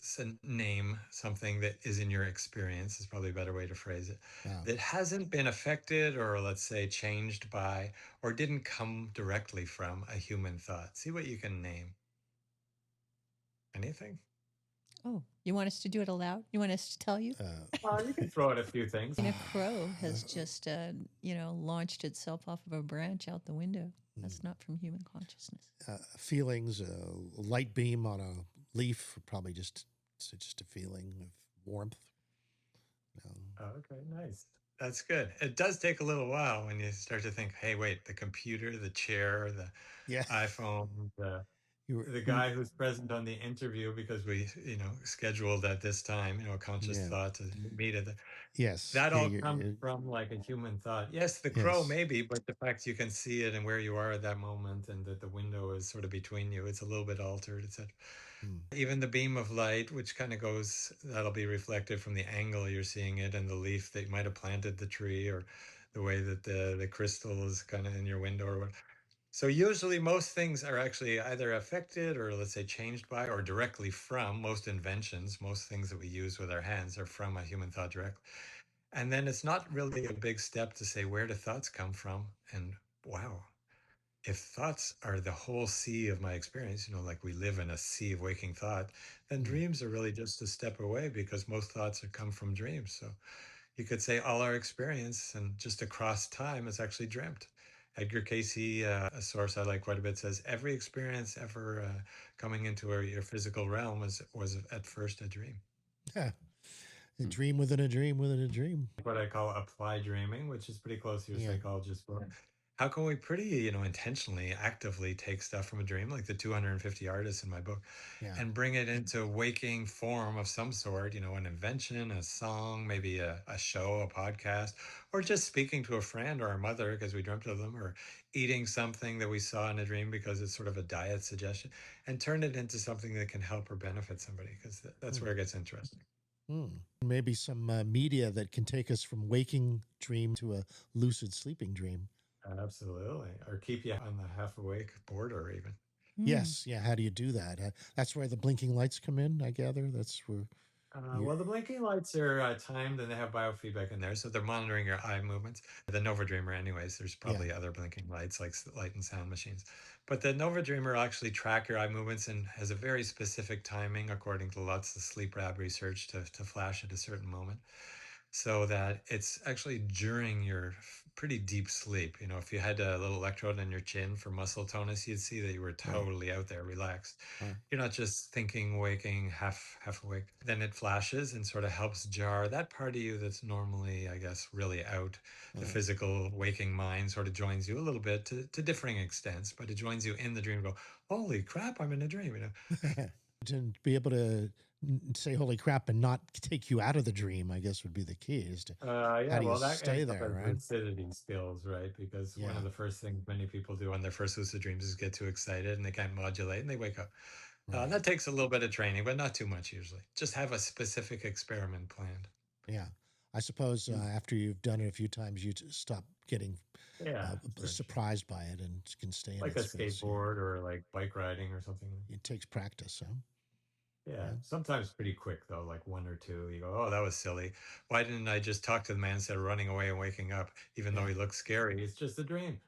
name something that is in your experience is probably a better way to phrase it. Wow. That hasn't been affected or, let's say, changed by or didn't come directly from a human thought. See what you can name. Anything? Oh, you want us to do it aloud? You want us to tell you? Well, you can throw out a few things. And a crow has just, launched itself off of a branch out the window. That's not from human consciousness. Feelings, a light beam on a leaf, probably just a feeling of warmth. Okay, nice. That's good. It does take a little while when you start to think, hey, wait, the computer, the chair, the iPhone, the guy who's present on the interview because we, scheduled at this time, conscious thought to meet at the. Yes. That all comes from like a human thought. Yes, the crow maybe, but the fact you can see it and where you are at that moment and that the window is sort of between you, it's a little bit altered, etc. Even the beam of light, which kind of goes, that'll be reflected from the angle you're seeing it and the leaf that you might have planted the tree or the way that the crystal is kind of in your window or whatever. So usually most things are actually either affected or, let's say, changed by or directly from most inventions. Most things that we use with our hands are from a human thought directly. And then it's not really a big step to say, where do thoughts come from? And wow, if thoughts are the whole sea of my experience, like we live in a sea of waking thought, then dreams are really just a step away because most thoughts have come from dreams. So you could say all our experience and just across time is actually dreamt. Edgar Cayce, a source I like quite a bit, says every experience ever coming into your physical realm was at first a dream. Yeah. A dream within a dream within a dream. What I call applied dreaming, which is pretty close to your psychologist book. How can we pretty, intentionally, actively take stuff from a dream, like the 250 artists in my book, and bring it into waking form of some sort, an invention, a song, maybe a show, a podcast, or just speaking to a friend or our mother because we dreamt of them, or eating something that we saw in a dream because it's sort of a diet suggestion, and turn it into something that can help or benefit somebody, because that's where it gets interesting. Maybe some media that can take us from waking dream to a lucid sleeping dream. Absolutely. Or keep you on the half awake border even. Yes. Yeah. How do you do that? That's where the blinking lights come in, I gather. That's where. Well, the blinking lights are timed and they have biofeedback in there. So they're monitoring your eye movements. The Nova Dreamer, anyways, there's probably other blinking lights like light and sound machines. But the Nova Dreamer will actually track your eye movements and has a very specific timing, according to lots of sleep lab research, to flash at a certain moment. So that it's actually during your pretty deep sleep. If you had a little electrode in your chin for muscle tonus, you'd see that you were totally out there, relaxed. You're not just thinking, waking, half awake. Then it flashes and sort of helps jar that part of you that's normally, I guess, really out. The physical waking mind sort of joins you a little bit to differing extents, but it joins you in the dream and go, holy crap, I'm in a dream, To be able to say holy crap and not take you out of the dream, I guess would be the key, is to how do you stay there, right? Lucidity skills, right? Because one of the first things many people do on their first lucid dreams is get too excited and they can't modulate and they wake up. That takes a little bit of training, but not too much usually. Just have a specific experiment planned. Yeah. I suppose after you've done it a few times, you stop getting Yeah, surprised by it and can stay in like that a space. skateboard or like bike riding or something. It takes practice, huh? Yeah, sometimes pretty quick though, like one or two. You go, oh, that was silly. Why didn't I just talk to the man instead of running away and waking up, even though he looks scary? It's just a dream.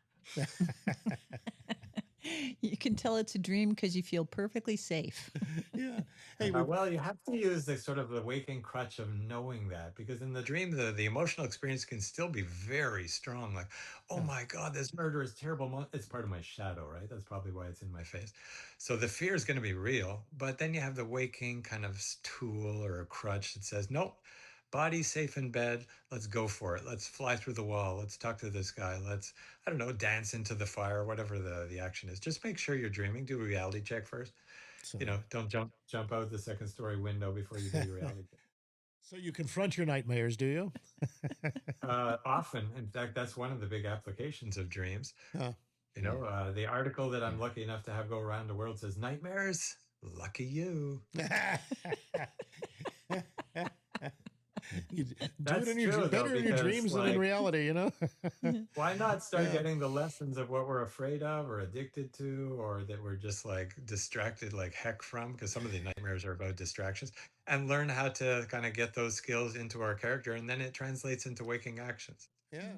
You can tell it's a dream because you feel perfectly safe. Yeah. Hey, Well, you have to use the sort of the waking crutch of knowing that, because in the dream, the emotional experience can still be very strong. Like, oh my God, this murder is terrible. It's part of my shadow, right? That's probably why it's in my face. So the fear is going to be real, but then you have the waking kind of tool or a crutch that says, nope, body's safe in bed. Let's go for it. Let's fly through the wall. Let's talk to this guy. Let's, I don't know, dance into the fire, whatever the action is. Just make sure you're dreaming. Do a reality check first. so, Don't jump out the second story window before you do your reality check. so you confront your nightmares, do you? Often, in fact, that's one of the big applications of dreams. Huh. The article that I'm lucky enough to have go around the world says nightmares. Lucky you. You do That's it in true, better though, in your because, dreams than in reality, Why not start getting the lessons of what we're afraid of or addicted to, or that we're just like distracted like heck from? Because some of the nightmares are about distractions, and learn how to kind of get those skills into our character, and then it translates into waking actions. Yeah.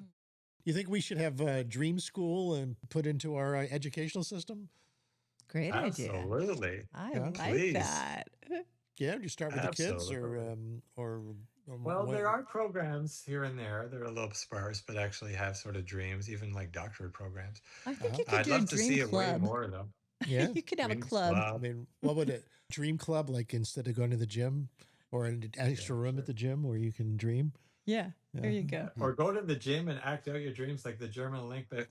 You think we should have dream school and put into our educational system? Great idea. Absolutely. I Yeah. like Please. that. Yeah, do you start with the kids Absolutely. or Well, there are programs here and there. They're a little sparse, but actually have sort of dreams, even like doctorate programs. I think you could I'd do a love to dream see it way club. more, though. Yeah. You could have a Dreams club. I Club. mean, what would a dream club like instead of going to the gym or an extra room sure. at the gym where you can dream? Yeah, there you go. Or go to the gym and act out your dreams, like the German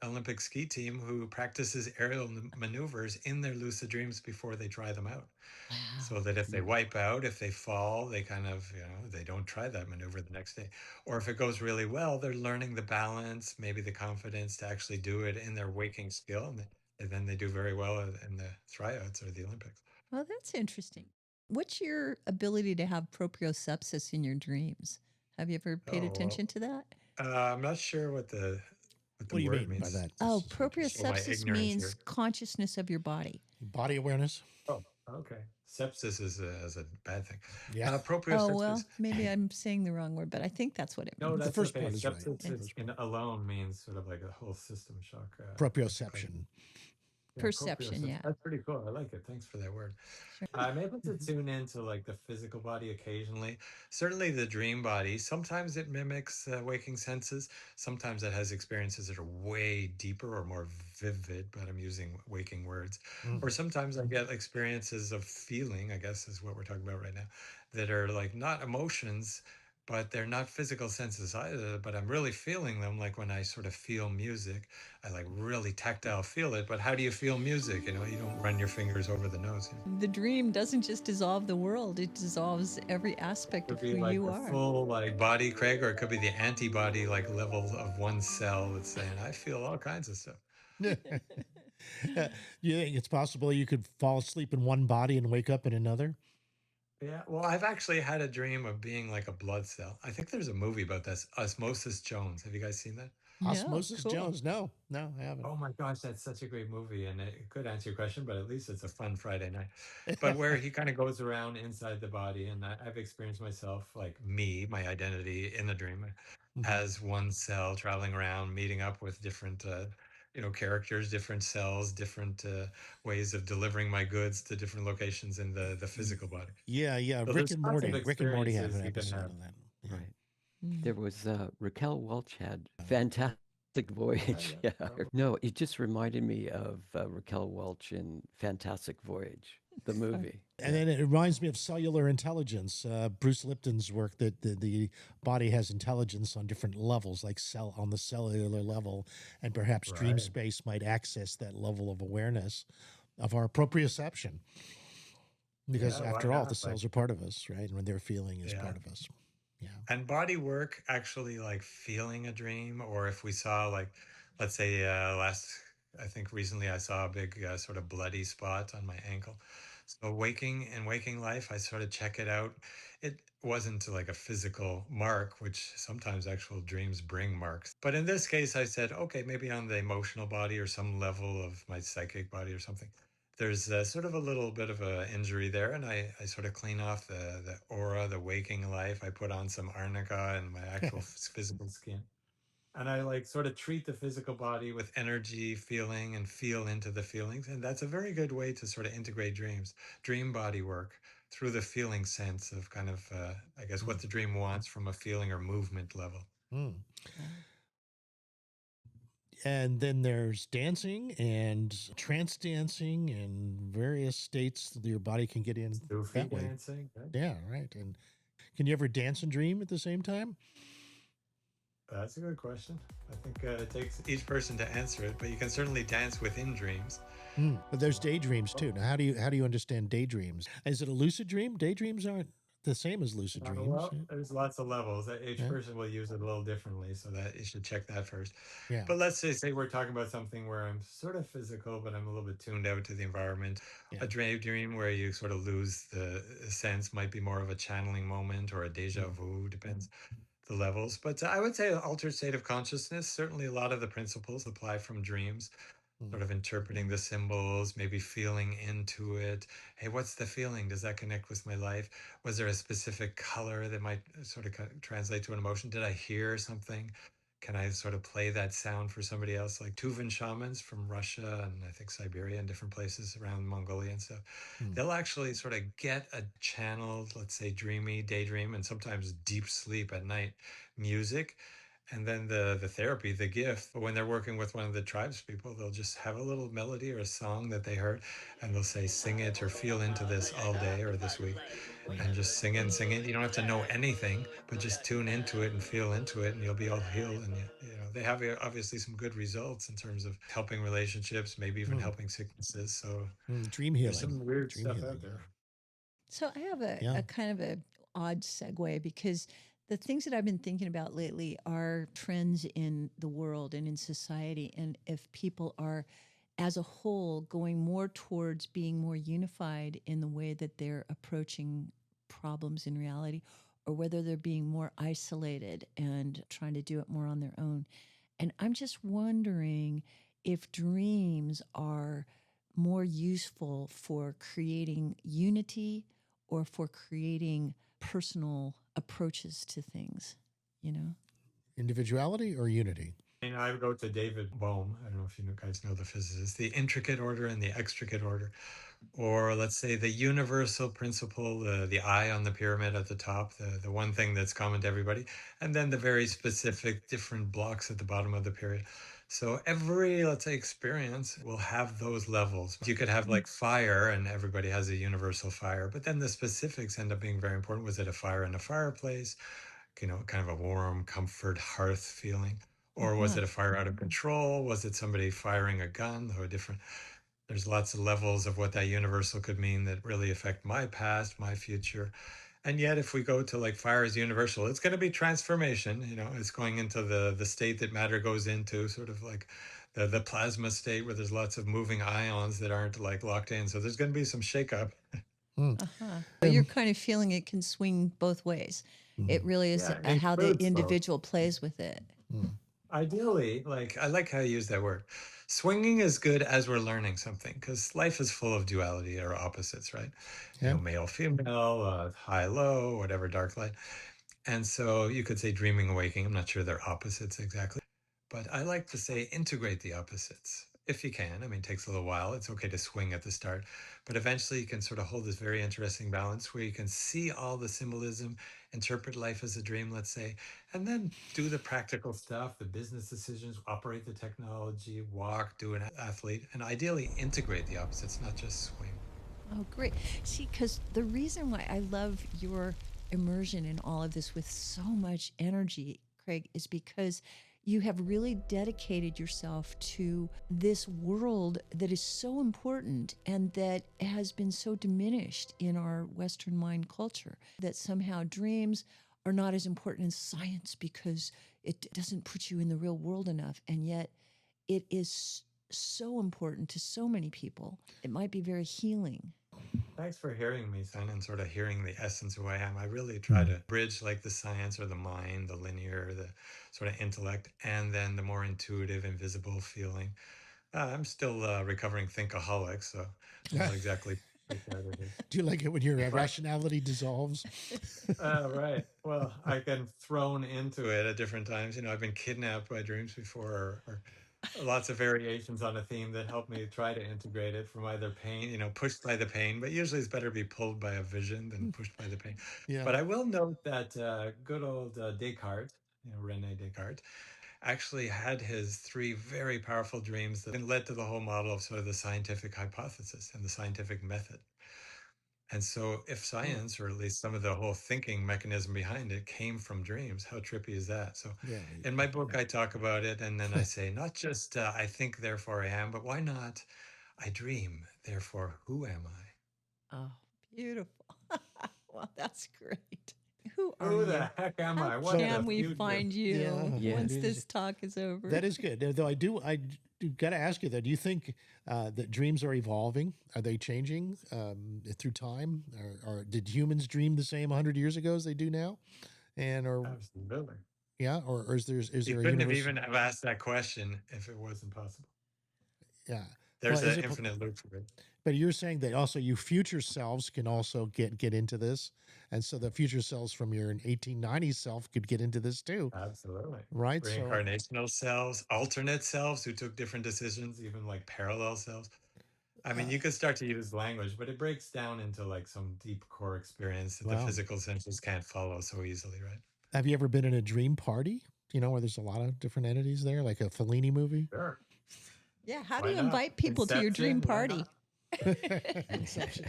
Olympic ski team who practices aerial maneuvers in their lucid dreams before they try them out. Wow. So that if they wipe out, if they fall, they kind of, they don't try that maneuver the next day. Or if it goes really well, they're learning the balance, maybe the confidence to actually do it in their waking skill. And then they do very well in the tryouts or the Olympics. Well, that's interesting. What's your ability to have proprioceptus in your dreams? Have you ever paid Oh, attention to that? I'm not sure what the What do you word mean by means. that? Oh, Show my proprioceptus ignorance means here. consciousness of your body. Body awareness? Oh, okay. Sepsis is a bad thing. Yeah. Oh, Proprioceptus. well, maybe I'm saying the wrong word, but I think that's what it No, means. that's first okay. part is right. Sepsis alone means sort of like a whole system shock. Proprioception. Perception, yeah. That's pretty cool. I like it. Thanks for that word. I'm able to tune into like the physical body occasionally. Certainly the dream body. Sometimes it mimics waking senses. Sometimes it has experiences that are way deeper or more vivid, but I'm using waking words. Or sometimes I get experiences of feeling, I guess is what we're talking about right now, that are like not emotions, but they're not physical senses either, but I'm really feeling them. Like when I sort of feel music, I like really tactile feel it. But how do you feel music? You don't run your fingers over the nose. The dream doesn't just dissolve the world, it dissolves every aspect It of could be who like you the are. full like body, Craig, or it could be the antibody like level of one cell that's saying, I feel all kinds of stuff. You think it's possible you could fall asleep in one body and wake up in another? Yeah, well, I've actually had a dream of being like a blood cell. I think there's a movie about this, Osmosis Jones. Have you guys seen that? No, Osmosis cool. Jones? No, I haven't. Oh my gosh, that's such a great movie, and it could answer your question, but at least it's a fun Friday night. But where he kind of goes around inside the body, and I've experienced myself, like my identity in the dream, as one cell traveling around, meeting up with different, characters, different cells, different ways of delivering my goods to different locations in the physical body. Yeah. So Rick there's and lots of Morty. Rick and Morty have an experiences you can episode have. on that. Yeah. Right. There was Raquel Welch had Fantastic Voyage. yeah. Yeah. No, it just reminded me of Raquel Welch in Fantastic Voyage, the movie. And then it reminds me of cellular intelligence. Bruce Lipton's work that the body has intelligence on different levels, like on the cellular level, and perhaps dream Right. space might access that level of awareness of our proprioception. Because Yeah, why after all, not? the cells are part of us, right? And when they're feeling is Yeah. part of us. Yeah. And body work, actually like feeling a dream, or if we saw like, let's say I think recently I saw a big sort of bloody spot on my ankle. So waking life, I sort of check it out. It wasn't like a physical mark, which sometimes actual dreams bring marks. But in this case, I said, okay, maybe on the emotional body or some level of my psychic body or something. There's sort of a little bit of a injury there, and I sort of clean off the aura, the waking life. I put on some arnica and my actual physical skin. And I like sort of treat the physical body with energy, feeling, and feel into the feelings. And that's a very good way to sort of integrate dreams, dream body work through the feeling sense of kind of, I guess, what the dream wants from a feeling or movement level. Mm. And then there's dancing and trance dancing and various states that your body can get in Sufi that way. dancing. Right? Yeah, right. And can you ever dance and dream at the same time? That's a good question. I think it takes each person to answer it, but you can certainly dance within dreams. But there's daydreams too. Now, how do you understand daydreams? Is it a lucid dream? Daydreams aren't the same as lucid dreams. Well, there's lots of levels. Each Yeah. person will use it a little differently, so that you should check that first. Yeah. But let's say we're talking about something where I'm sort of physical, but I'm a little bit tuned out to the environment. Yeah. A dream where you sort of lose the sense might be more of a channeling moment or a deja vu, depends the levels. But I would say an altered state of consciousness. Certainly, a lot of the principles apply from dreams. Sort of interpreting the symbols, maybe feeling into it. Hey, what's the feeling? Does that connect with my life? Was there a specific color that might sort of translate to an emotion? Did I hear something? Can I sort of play that sound for somebody else? Like Tuvan shamans from Russia and I think Siberia and different places around Mongolia and stuff. They'll actually sort of get a channeled, let's say dreamy, daydream, and sometimes deep sleep at night music. And then the therapy, the gift, when they're working with one of the tribes people, they'll just have a little melody or a song that they heard, and they'll say, sing it or feel into this all day or this week, and just sing it and sing it. You don't have to know anything, but just tune into it and feel into it, and you'll be all healed. And they have obviously some good results in terms of helping relationships, maybe even helping sicknesses. So dream healing. there's some weird Dream stuff healing, out there. So I have a kind of a odd segue because the things that I've been thinking about lately are trends in the world and in society, and if people are, as a whole, going more towards being more unified in the way that they're approaching problems in reality, or whether they're being more isolated and trying to do it more on their own. And I'm just wondering if dreams are more useful for creating unity or for creating personal approaches to things, you know? Individuality or unity? I would go to David Bohm. I don't know if you guys know the physicist, the intricate order and the extricate order. Or let's say the universal principle, the eye on the pyramid at the top, the one thing that's common to everybody, and then the very specific different blocks at the bottom of the pyramid. So every, let's say, experience will have those levels. You could have like fire and everybody has a universal fire, but then the specifics end up being very important. Was it a fire in a fireplace? Kind of a warm comfort hearth feeling? Or was it a fire out of control? Was it somebody firing a gun? Or there's lots of levels of what that universal could mean that really affect my past, my future. And yet, if we go to like fire is universal, it's going to be transformation. It's going into the state that matter goes into, sort of like the plasma state where there's lots of moving ions that aren't like locked in. So there's going to be some shakeup. But you're kind of feeling it can swing both ways. It really is Yeah, it how the includes both. individual plays with it. Ideally, I like how you use that word. Swinging is good as we're learning something because life is full of duality or opposites, right? Yeah. Male, female, high, low, whatever, dark, light. And so you could say dreaming, awakening. I'm not sure they're opposites exactly, but I like to say integrate the opposites if you can. I mean, it takes a little while. It's okay to swing at the start, but eventually you can sort of hold this very interesting balance where you can see all the symbolism, interpret life as a dream, let's say, and then do the practical stuff, the business decisions, operate the technology, walk, do an athlete, and ideally integrate the opposites, not just swing. Oh, great. See, because the reason why I love your immersion in all of this with so much energy, Craig, is because you have really dedicated yourself to this world that is so important and that has been so diminished in our Western mind culture, that somehow dreams are not as important as science because it doesn't put you in the real world enough. And yet it is so important to so many people. It might be very healing. Thanks for hearing me, son, and sort of hearing the essence of who I am. I really try to bridge like the science or the mind, the linear, the sort of intellect, and then the more intuitive, invisible feeling. I'm still a recovering thinkaholic, so I'm not exactly prepared it is. Do you like it when your But rationality dissolves? right. Well, I get thrown into it at different times. I've been kidnapped by dreams before, or lots of variations on a theme that help me try to integrate it from either pain, pushed by the pain, but usually it's better to be pulled by a vision than pushed by the pain. Yeah. But I will note that good old Descartes, Rene Descartes, actually had his three very powerful dreams that led to the whole model of sort of the scientific hypothesis and the scientific method. And so, if science, or at least some of the whole thinking mechanism behind it, came from dreams, how trippy is that? So, Yeah. in my book, I talk about it, and then I say, not just I think, therefore I am, but why not I dream, therefore who am I? Oh, beautiful. Well, that's great. Who are Who you? the heck am How I? What can the we future? find you Yeah. once It this is- talk is over? That is good. Though I do got to ask you though. Do you think that dreams are evolving? Are they changing through time, or did humans dream the same 100 years ago as they do now? And Absolutely. yeah, or is You there a couldn't have universe? even have asked that question if it wasn't possible. Yeah. There's Well, is an it? infinite loop for it. But you're saying that also you future selves can also get into this, and so the future selves from your 1890s self could get into this too, Absolutely. right? So Reincarnational selves, alternate selves who took different decisions, even like parallel selves. I mean, you could start to use language, but it breaks down into like some deep core experience that the wow. physical senses can't follow so easily, right? Have you ever been in a dream party? Where there's a lot of different entities there, like a Fellini movie? Sure. Yeah, how do Why you not? invite people to your dream Inception, why party? not? Inception.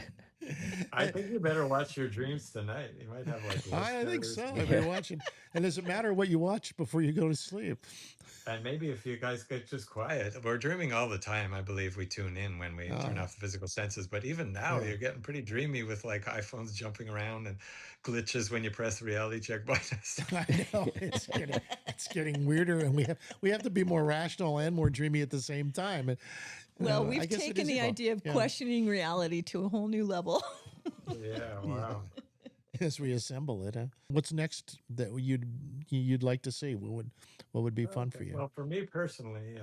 I think you better watch your dreams tonight. You might have like I think listeners. so. I've been watching, and does it matter what you watch before you go to sleep? And maybe if you guys get just quiet, we're dreaming all the time. I believe we tune in when we turn Oh, off the physical senses. But even now, yeah. you're getting pretty dreamy with like iPhones jumping around and glitches when you press the reality check buttons. I know it's getting weirder, and we have to be more rational and more dreamy at the same time. And, Well, I we've guess it taken is the evolved. idea of Yeah. questioning reality to a whole new level. Yeah, wow. As we assemble it. Huh? What's next that you'd like to see? What would be fun for you? Well, for me personally,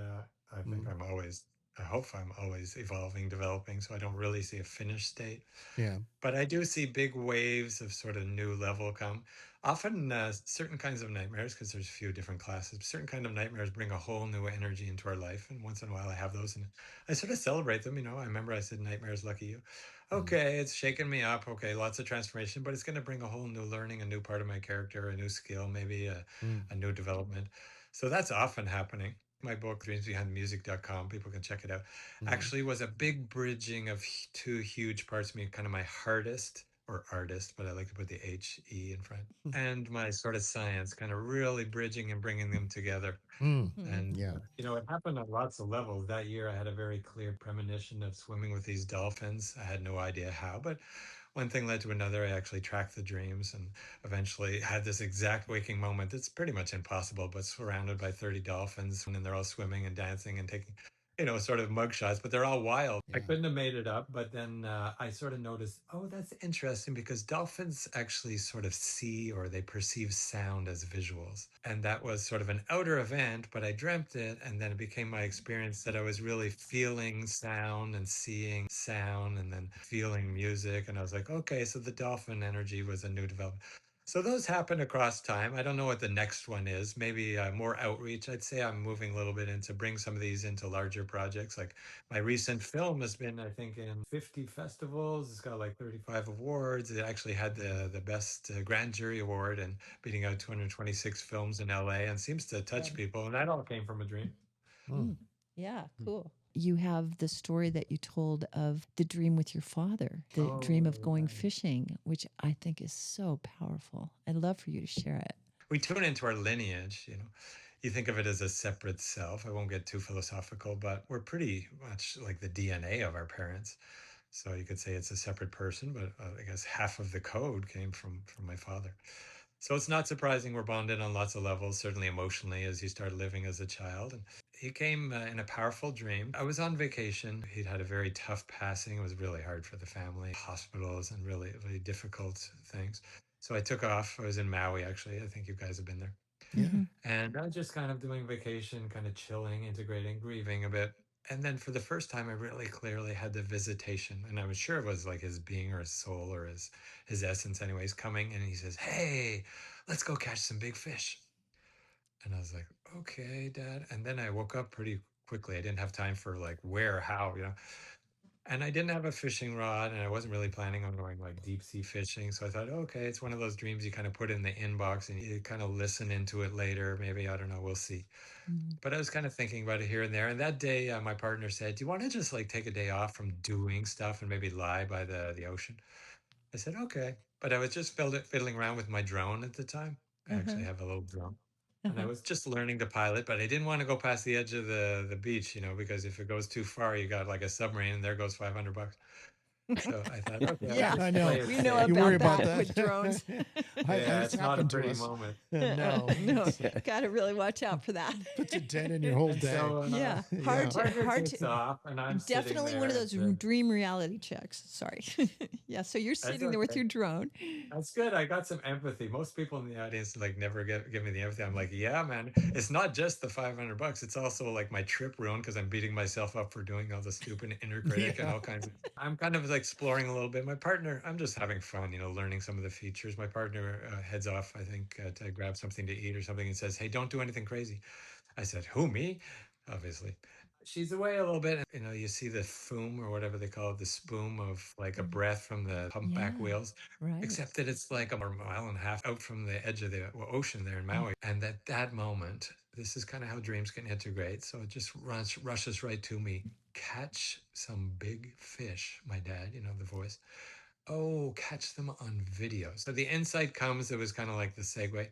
I think Mm, I hope I'm always evolving, developing, so I don't really see a finished state. yeah. But I do see big waves of sort of new level come. Often, certain kinds of nightmares, because there's a few different classes, certain kind of nightmares bring a whole new energy into our life. And once in a while, I have those, and I sort of celebrate them. I remember I said, "Nightmares, lucky you." Mm, Okay, it's shaking me up. Okay, lots of transformation, but it's going to bring a whole new learning, a new part of my character, a new skill, maybe mm, a new development. So that's often happening. My book, dreamsbehindmusic.com, people can check it out, mm, actually was a big bridging of two huge parts of me, kind of my hardest or artist, but I like to put the HE in front, and my sort of science, kind of really bridging and bringing them together. mm, Mhm. And, yeah. it happened on lots of levels. That year, I had a very clear premonition of swimming with these dolphins. I had no idea how, but one thing led to another. I actually tracked the dreams and eventually had this exact waking moment that's pretty much impossible, but surrounded by 30 dolphins, and they're all swimming and dancing and taking, sort of mug shots, but they're all wild. I Yeah. couldn't have made it up, but then I sort of noticed, oh, that's interesting because dolphins actually sort of see or they perceive sound as visuals. And that was sort of an outer event, but I dreamt it. And then it became my experience that I was really feeling sound and seeing sound and then feeling music. And I was like, okay, so the dolphin energy was a new development. So those happen across time. I don't know what the next one is. Maybe more outreach. I'd say I'm moving a little bit into bring some of these into larger projects. Like my recent film has been, I think, in 50 festivals. It's got like 35 awards. It actually had the best grand jury award and beating out 226 films in LA and seems to touch people. And that all came from a dream. Mm, Mm. Yeah, cool. You have the story that you told of the dream with your father, the dream of going fishing, which I think is so powerful. I'd love for you to share it. We tune into our lineage. You think of it as a separate self. I won't get too philosophical, but we're pretty much like the DNA of our parents. So you could say it's a separate person, but I guess half of the code came from my father. So it's not surprising we're bonded on lots of levels, certainly emotionally, as you start living as a child. And He came in a powerful dream. I was on vacation. He'd had a very tough passing. It was really hard for the family, hospitals, and really, really difficult things. So I took off. I was in Maui, actually. I think you guys have been there. Yeah. And I was just kind of doing vacation, kind of chilling, integrating, grieving a bit. And then for the first time, I really clearly had the visitation. And I was sure it was like his being or his soul or his essence, anyways, coming. And he says, "Hey, let's go catch some big fish." And I was like, "Okay, Dad." And then I woke up pretty quickly. I didn't have time for like where, how, And I didn't have a fishing rod and I wasn't really planning on going like deep sea fishing. So I thought, okay, it's one of those dreams you kind of put in the inbox and you kind of listen into it later. Maybe, I don't know, we'll see. But I was kind of thinking about it here and there. And that day, my partner said, "Do you want to just like take a day off from doing stuff and maybe lie by the ocean?" I said, "Okay." But I was just fiddling around with my drone at the time. I actually have a little drone. And I was just learning to pilot, but I didn't want to go past the edge of the beach, because if it goes too far, you got like a submarine and there goes $500. So I thought, okay, I'll Yeah, just I know. play it we know safe. You worry about about that that with drones. Yeah, It's it's not a happened to pretty us. moment. No. No, got to really watch out for that. Puts a dent in your whole And day. so Yeah, Yeah. hard to, partner hard takes to. off, and I'm sitting Definitely there. one of those and, dream reality checks. Sorry. Yeah, so you're sitting there with okay. your drone. That's good. I got some empathy. Most people in the audience like never give me the empathy. I'm like, yeah, man. It's not just the $500. It's also like my trip ruined because I'm beating myself up for doing all the stupid inner critic and Yeah. all kinds of. I'm kind of like exploring a little bit. My partner, I'm just having fun, learning some of the features. My partner heads off, I think, to grab something to eat or something, and says, "Hey, don't do anything crazy." I said, "Who, me?" Obviously. She's away a little bit. You see the foam or whatever they call it, the spume of like a breath from the humpback Yeah, whales. right. Except that it's like a mile and a half out from the edge of the ocean there in Maui. And at that moment, this is kind of how dreams can integrate. So it just rushes right to me. "Catch some big fish," my dad, the voice. "Oh, catch them on video." So the insight comes, it was kind of like the segue.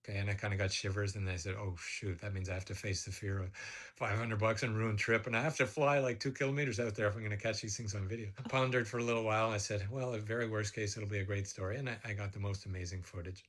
Okay, and I kind of got shivers, and I said, "Oh shoot, that means I have to face the fear of $500 and ruined trip, and I have to fly like 2 kilometers out there if I'm going to catch these things on video." I pondered for a little while, and I said, "Well, at very worst case, it'll be a great story." And I got the most amazing footage,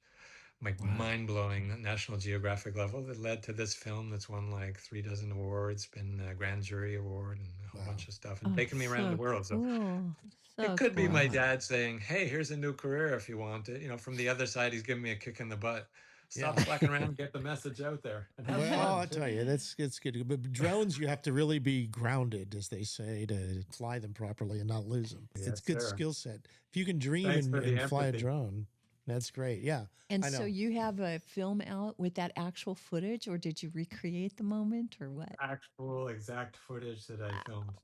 like mind-blowing National Geographic level that led to this film that's won like 3 dozen awards, been a grand jury award, and a whole bunch of stuff, and taken me around the world. So Cool. it So could be cool. my dad saying, "Hey, here's a new career if you want it." From the other side, he's giving me a kick in the butt. Stop Yeah. slacking around, get the message out there, and have Well, fun. I'll tell you, it's good. But drones, you have to really be grounded, as they say, to fly them properly and not lose them. It's Yes, good sir. skill set. If you can dream Thanks for the and fly a empathy. drone, that's great. Yeah. And I so know. you have a film out with that actual footage, or did you recreate the moment, or what? Actual exact footage that I filmed.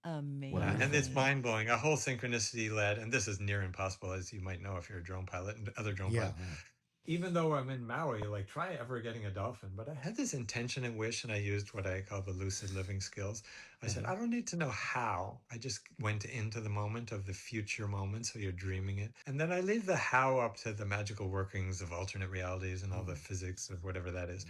Amazing. And it's mind blowing. A whole synchronicity led, and this is near impossible, as you might know if you're a drone pilot and other drone Yeah. pilots. Even though I'm in Maui, like try ever getting a dolphin. But I had this intention and wish, and I used what I call the lucid living skills. I said, I don't need to know how. I just went into the moment of the future moment. So you're dreaming it. And then I leave the how up to the magical workings of alternate realities and all the physics of whatever that is.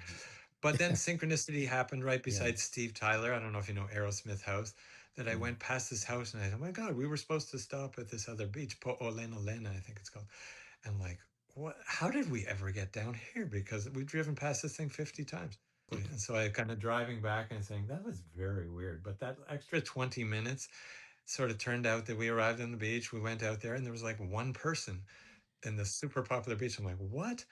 But then synchronicity happened right beside Steve Tyler. I don't know if you know Aerosmith House. That I went past this house and I said, "Oh my God, we were supposed to stop at this other beach, Po'olena, I think it's called." And like, what? How did we ever get down here? Because we've driven past this thing 50 times. And so I kind of driving back and saying, that was very weird. But that extra 20 minutes sort of turned out that we arrived on the beach. We went out there and there was like one person in the super popular beach. I'm like, what?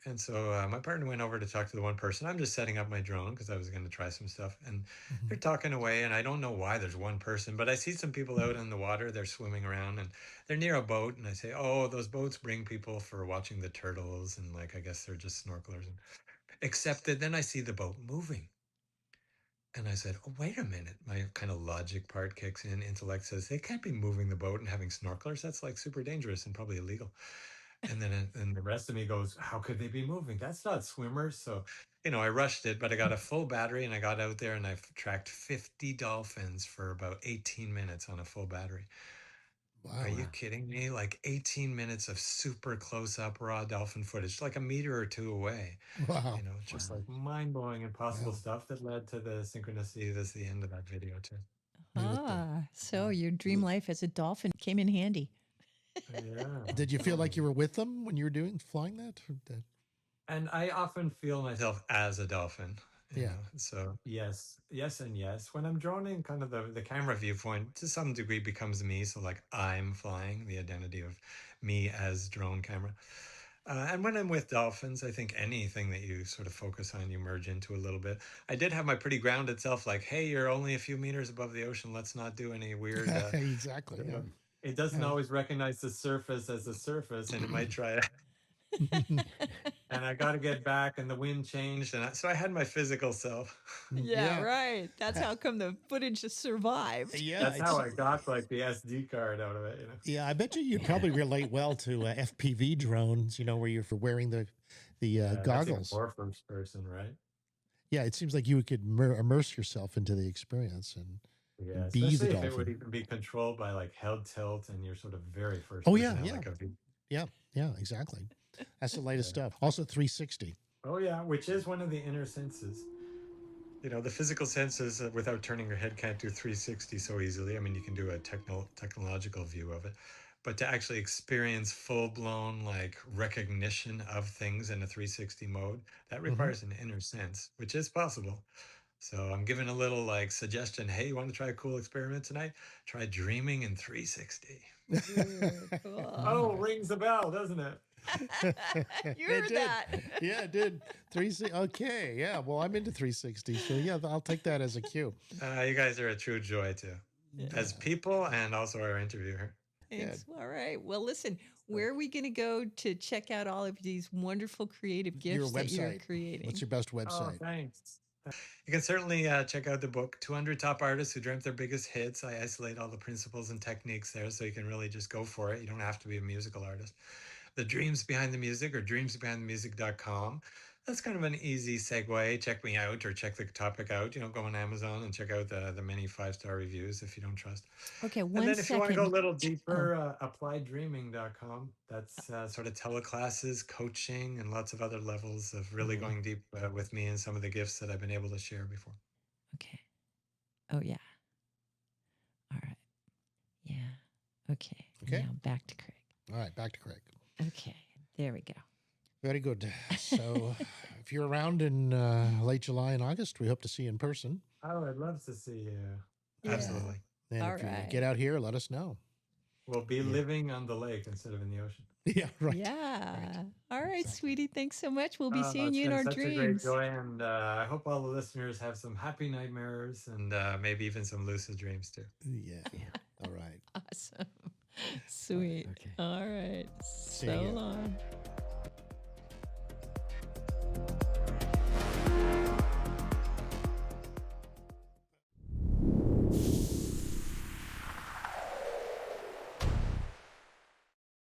And so my partner went over to talk to the one person. I'm just setting up my drone because I was going to try some stuff. And they're talking away. And I don't know why there's one person, but I see some people out in the water. They're swimming around and they're near a boat. And I say, "Oh, those boats bring people for watching the turtles." And like, I guess they're just snorkelers. Except that then I see the boat moving. And I said, "Oh, wait a minute." My kind of logic part kicks in. Intellect says they can't be moving the boat and having snorkelers. That's like super dangerous and probably illegal. And then and the rest of me goes, how could they be moving? That's not swimmers. So, I rushed it, but I got a full battery and I got out there and I tracked 50 dolphins for about 18 minutes on a full battery. Wow. Are you kidding me? Like 18 minutes of super close up raw dolphin footage, like a meter or two away. Wow. Just like mind blowing, impossible stuff that led to the synchronicity that's the end of that video, too. So your dream life as a dolphin came in handy. Yeah. Did you feel like you were with them when you were flying that? And I often feel myself as a dolphin. Yeah. So yes, yes, and yes. When I'm droning, kind of the camera viewpoint to some degree becomes me. So like I'm flying, the identity of me as drone camera. And when I'm with dolphins, I think anything that you sort of focus on, you merge into a little bit. I did have my pretty grounded self, like, hey, you're only a few meters above the ocean. Let's not do any weird. Exactly. You Yeah. know, it doesn't Yeah. always recognize the surface as a surface, and it might try. And I got to get back, and the wind changed, and so I had my physical self. Yeah, right. That's how come the footage just survived. Yeah, That's how I got like the SD card out of it. yeah. I bet you probably relate well to FPV drones. Where you're wearing the That's even goggles. more first person, right? Yeah, it seems like you could immerse yourself into the experience and Yeah, be the especially if it would dolphin. even be controlled by like head tilt, and you're sort of very first Oh person yeah, out, yeah, like a yeah. Exactly. That's the latest yeah. stuff. Also 360. Oh yeah, which is one of the inner senses. The physical senses, without turning your head, can't do 360 so easily. I mean, you can do a technological view of it, but to actually experience full-blown like recognition of things in a 360 mode, that requires an inner sense, which is possible. So I'm giving a little like suggestion. Hey, you want to try a cool experiment tonight? Try dreaming in 360. Oh, rings a bell, doesn't it? You heard that. Yeah, it did. 360. Okay, yeah. Well, I'm into 360, so yeah, I'll take that as a cue. You guys are a true joy too, as people and also our interviewer. Thanks. All right. Well, listen, where are we going to go to check out all of these wonderful creative Your gifts that you're website. creating? What's your best Oh, website? thanks. You can certainly check out the book, 200 Top Artists Who Dreamt Their Biggest Hits. I isolate all the principles and techniques there so you can really just go for it. You don't have to be a musical artist. The Dreams Behind the Music, or dreamsbehindthemusic.com. That's kind of an easy segue. Check me out or check the topic out. Go on Amazon and check out the many 5-star reviews if you don't trust. Okay, And one then if you want to go a second. little deeper, applydreaming.com. That's sort of teleclasses, coaching, and lots of other levels of really going deep with me and some of the gifts that I've been able to share before. Okay. Oh, yeah. All right. Yeah. Okay. Okay. Now back to Craig. All right, back to Craig. Okay. There we go. Very good. So if you're around in late July and August, we hope to see you in person. Oh, I'd love to see you. Yeah. Absolutely. And All if you right. get out here, let us know. We'll be living on the lake instead of in the ocean. Yeah, right. Yeah. Right. All right, Exactly. sweetie. Thanks so much. We'll be seeing It's you in been our such a great dreams. joy, and I hope all the listeners have some happy nightmares and maybe even some lucid dreams too. Yeah. All right. Awesome. Sweet. Okay. All right. See So ya. long.